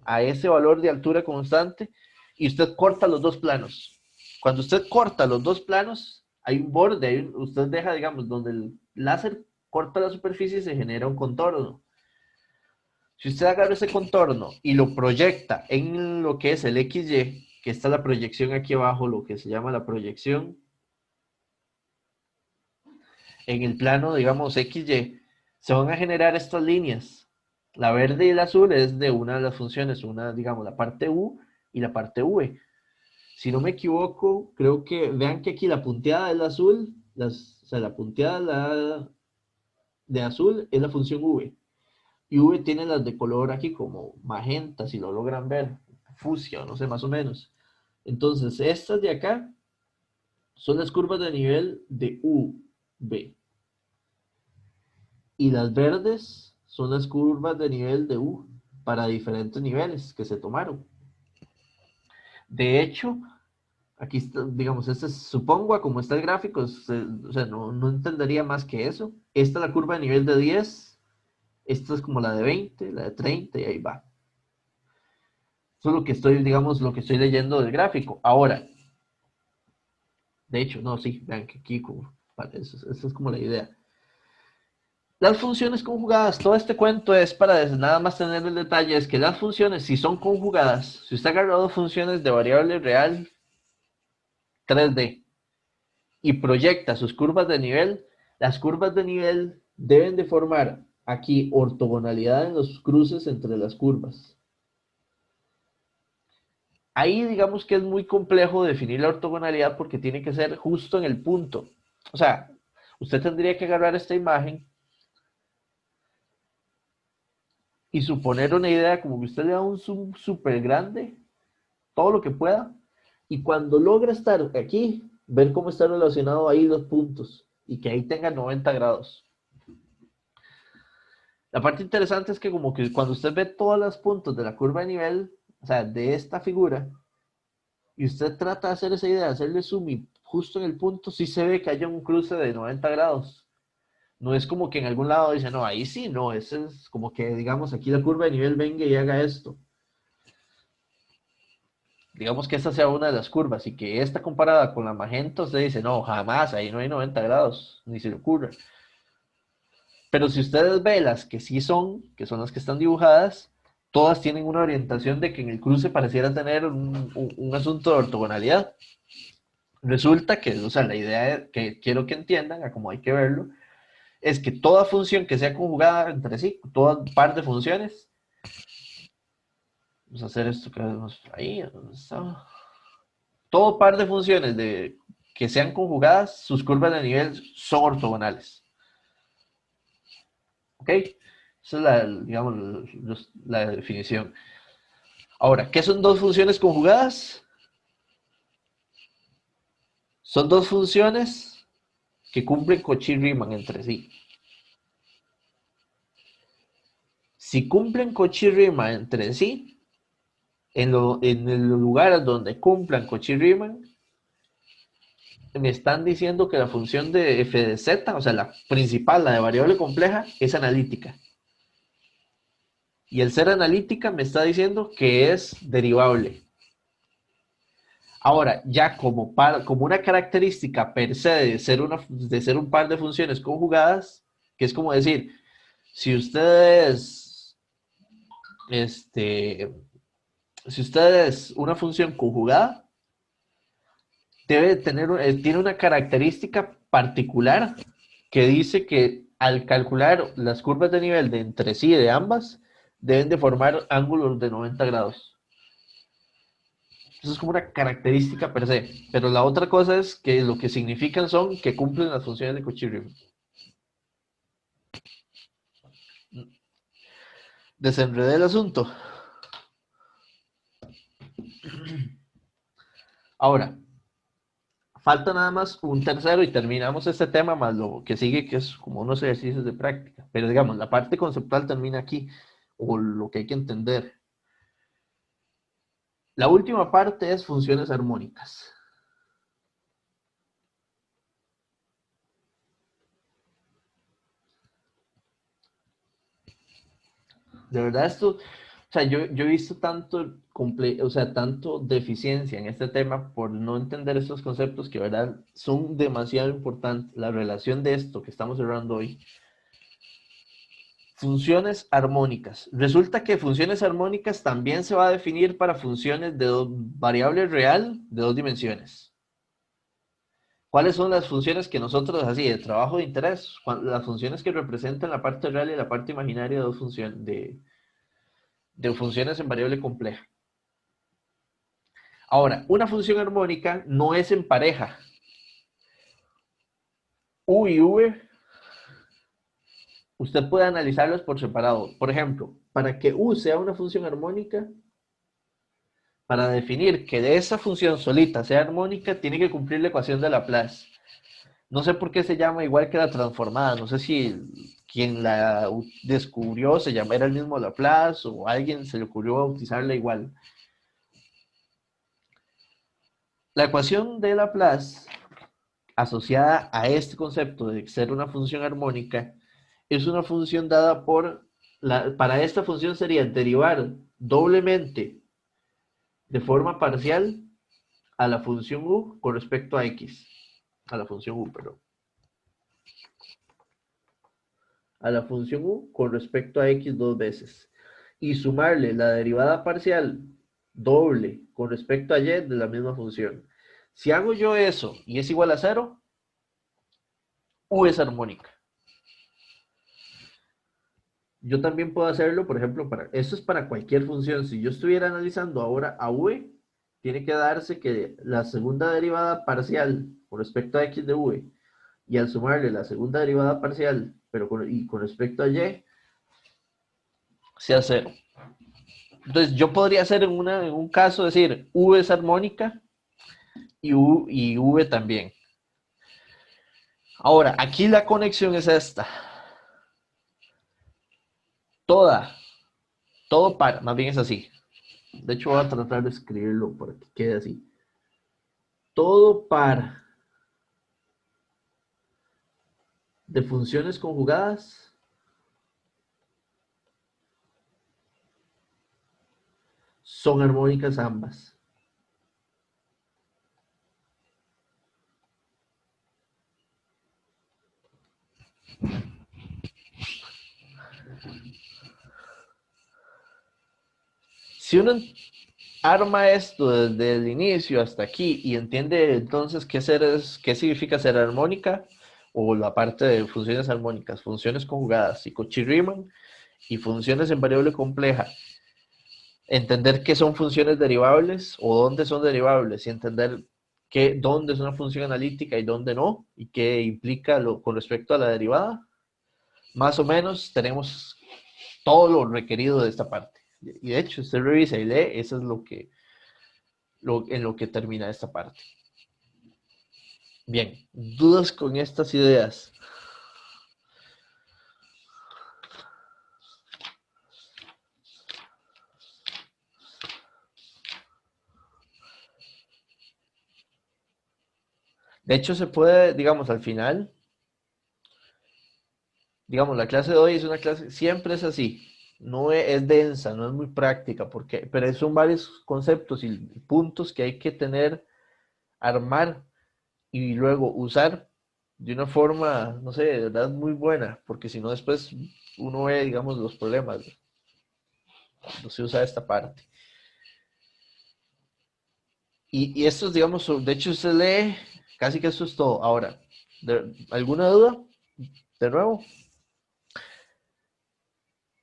a ese valor de altura constante, y usted corta los dos planos. Cuando usted corta los dos planos, hay un borde, usted deja, digamos, donde el láser corta la superficie y se genera un contorno. Si usted agarra ese contorno y lo proyecta en lo que es el XY, que está la proyección aquí abajo, lo que se llama la proyección, en el plano, digamos, XY, se van a generar estas líneas. La verde y el azul es de una de las funciones, una, digamos, la parte U y la parte V. Si no me equivoco, creo que, vean que aquí la punteada del azul, o sea, la punteada de azul es la función V. Y V tiene las de color aquí como magenta, si lo logran ver, fucsia, no sé, más o menos. Entonces, estas de acá son las curvas de nivel de UV. Y las verdes son las curvas de nivel de U para diferentes niveles que se tomaron. De hecho, aquí está, digamos, supongo, como está el gráfico, o sea, no entendería más que eso. Esta es la curva de nivel de 10, esta es como la de 20, la de 30 y ahí va. Eso es lo que estoy, digamos, lo que estoy leyendo del gráfico. Ahora, de hecho, no, sí, vean que aquí, eso es como la idea. Las funciones conjugadas, todo este cuento es para nada más tener el detalle, es que las funciones, si son conjugadas, si usted agarra dos funciones de variable real 3D y proyecta sus curvas de nivel, las curvas de nivel deben de formar aquí ortogonalidad en los cruces entre las curvas. Ahí digamos que es muy complejo definir la ortogonalidad porque tiene que ser justo en el punto. O sea, usted tendría que agarrar esta imagen y suponer una idea como que usted le da un zoom súper grande, todo lo que pueda, y cuando logra estar aquí, ver cómo está relacionado ahí los puntos y que ahí tenga 90 grados. La parte interesante es que como que cuando usted ve todos los puntos de la curva de nivel, o sea, de esta figura, y usted trata de hacer esa idea, hacerle zoom y justo en el punto, sí se ve que haya un cruce de 90 grados. No es como que en algún lado dice, no, ahí sí, no, ese es como que, digamos, aquí la curva de nivel venga y haga esto. Digamos que esta sea una de las curvas y que esta comparada con la magenta, usted dice, no, jamás, ahí no hay 90 grados, ni se le ocurre. Pero si ustedes ven las que sí son, que son las que están dibujadas, todas tienen una orientación de que en el cruce pareciera tener un asunto de ortogonalidad. Resulta que, o sea, la idea que quiero que entiendan, a cómo hay que verlo, es que toda función que sea conjugada entre sí, toda par de funciones, vamos a hacer esto que vemos ahí, ¿dónde está? Todo par de funciones que sean conjugadas, sus curvas de nivel son ortogonales. ¿Ok? Esa es digamos, la definición. Ahora, ¿qué son dos funciones conjugadas? Son dos funciones que cumplen Cauchy-Riemann entre sí. Si cumplen Cauchy-Riemann entre sí, en el lugar donde cumplan Cauchy-Riemann, me están diciendo que la función de f de z, o sea, la principal, la de variable compleja, es analítica. Y el ser analítica me está diciendo que es derivable. Ahora, ya como una característica per se de ser un par de funciones conjugadas, que es como decir, si ustedes, si ustedes una función conjugada, tiene una característica particular que dice que al calcular las curvas de nivel de entre sí de ambas, deben de formar ángulos de 90 grados. Eso es como una característica per se. Pero la otra cosa es que lo que significan son que cumplen las funciones de Cauchy-Riemann. Desenredé el asunto. Ahora, falta nada más un tercero y terminamos este tema más lo que sigue, que es como unos ejercicios de práctica. Pero digamos, la parte conceptual termina aquí, o lo que hay que entender. La última parte es funciones armónicas. De verdad esto, o sea, yo he visto tanto deficiencia en este tema por no entender estos conceptos que, de verdad, son demasiado importantes. La relación de esto que estamos hablando hoy. Funciones armónicas. Resulta que funciones armónicas también se va a definir para funciones de variable real de dos dimensiones. ¿Cuáles son las funciones que nosotros, así, de trabajo de interés? Las funciones que representan la parte real y la parte imaginaria de dos funciones, de funciones en variable compleja. Ahora, una función armónica no es en pareja. U y V, usted puede analizarlos por separado. Por ejemplo, para que U sea una función armónica, para definir que de esa función solita sea armónica, tiene que cumplir la ecuación de Laplace. No sé por qué se llama igual que la transformada. No sé si quien la descubrió era el mismo Laplace o a alguien se le ocurrió bautizarla igual. La ecuación de Laplace, asociada a este concepto de ser una función armónica, es una función dada para esta función sería derivar doblemente de forma parcial a la función u con respecto a x, a la función u, perdón. A la función u con respecto a x dos veces. Y sumarle la derivada parcial doble con respecto a y de la misma función. Si hago yo eso y es igual a 0, u es armónica. Yo también puedo hacerlo, por ejemplo, esto es para cualquier función. Si yo estuviera analizando ahora a v, tiene que darse que la segunda derivada parcial con respecto a x de v y al sumarle la segunda derivada parcial, pero con respecto a y, sea cero. Entonces yo podría hacer en un caso decir v es armónica y v también. Ahora, aquí la conexión es esta. Todo para, más bien es así. De hecho voy a tratar de escribirlo para que quede así. Todo par de funciones conjugadas son armónicas ambas. Si uno arma esto desde el inicio hasta aquí y entiende entonces qué significa ser armónica o la parte de funciones armónicas, funciones conjugadas y Cauchy-Riemann y funciones en variable compleja, entender qué son funciones derivables o dónde son derivables y entender dónde es una función analítica y dónde no y qué implica con respecto a la derivada, más o menos tenemos todo lo requerido de esta parte. Y de hecho, usted revisa y lee, eso es en lo que termina esta parte. Bien, dudas con estas ideas. De hecho, se puede, digamos, al final, digamos, la clase de hoy es una clase, siempre es así, no es densa, no es muy práctica, pero son varios conceptos y puntos que hay que tener, armar y luego usar de una forma, no sé, de verdad muy buena, porque si no después uno ve, digamos, los problemas cuando se usa esta parte. Y esto es, digamos, de hecho se lee, casi que eso es todo. Ahora, ¿alguna duda? De nuevo,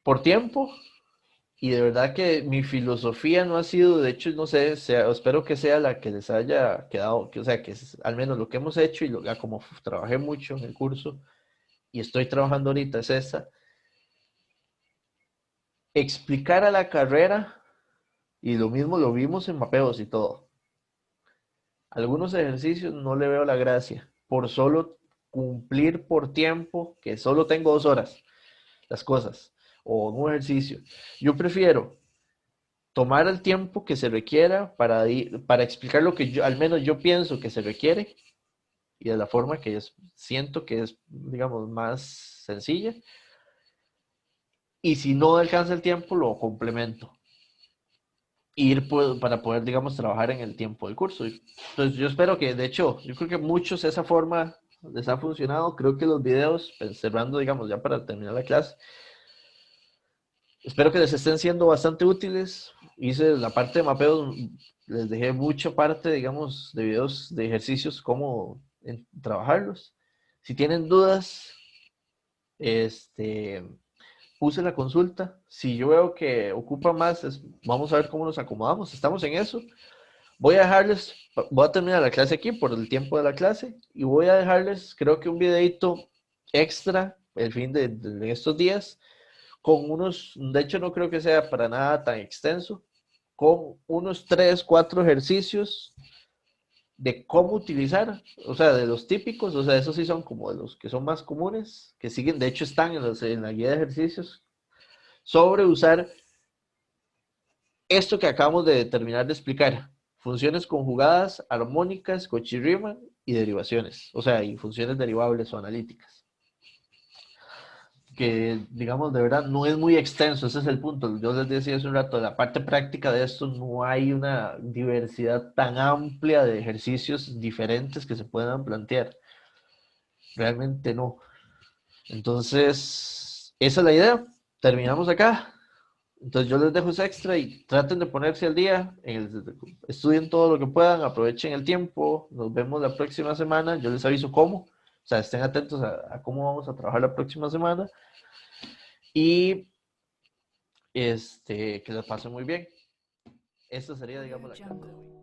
por tiempo, y de verdad que mi filosofía no ha sido, de hecho, no sé, espero que sea la que les haya quedado, o sea, que es al menos lo que hemos hecho y como trabajé mucho en el curso y estoy trabajando ahorita es esta, explicar a la carrera, y lo mismo lo vimos en mapeos y todo. Algunos ejercicios no le veo la gracia, por solo cumplir por tiempo, que solo tengo 2 horas, las cosas, o un ejercicio. Yo prefiero tomar el tiempo que se requiera para explicar lo que al menos yo pienso que se requiere y de la forma que yo siento que es, digamos, más sencilla. Y si no alcanza el tiempo, lo complemento. Para poder, digamos, trabajar en el tiempo del curso. Entonces yo espero que, de hecho, yo creo que muchos esa forma les ha funcionado. Creo que los videos, pues, cerrando, digamos, ya para terminar la clase, espero que les estén siendo bastante útiles. Hice la parte de mapeos, les dejé mucha parte, digamos, de videos de ejercicios, cómo trabajarlos. Si tienen dudas, este, puse la consulta. Si yo veo que ocupa más, vamos a ver cómo nos acomodamos. Estamos en eso. Voy a terminar la clase aquí por el tiempo de la clase y voy a dejarles, creo que un videito extra el fin de estos días con de hecho no creo que sea para nada tan extenso, con unos 3, 4 ejercicios de cómo utilizar, o sea, de los típicos, o sea, esos sí son como de los que son más comunes, que siguen, de hecho están en la guía de ejercicios, sobre usar esto que acabamos de terminar de explicar, funciones conjugadas, armónicas, Cauchy-Riemann y derivaciones, o sea, y funciones derivables o analíticas. Que, digamos, de verdad no es muy extenso, ese es el punto. Yo les decía hace un rato, la parte práctica de esto no hay una diversidad tan amplia de ejercicios diferentes que se puedan plantear. Realmente no. Entonces, esa es la idea. Terminamos acá. Entonces yo les dejo ese extra y traten de ponerse al día, estudien todo lo que puedan, aprovechen el tiempo, nos vemos la próxima semana, yo les aviso cómo, o sea, estén atentos a cómo vamos a trabajar la próxima semana y que les pase muy bien. Esto sería, digamos, Audio la clase de Jungle. hoy.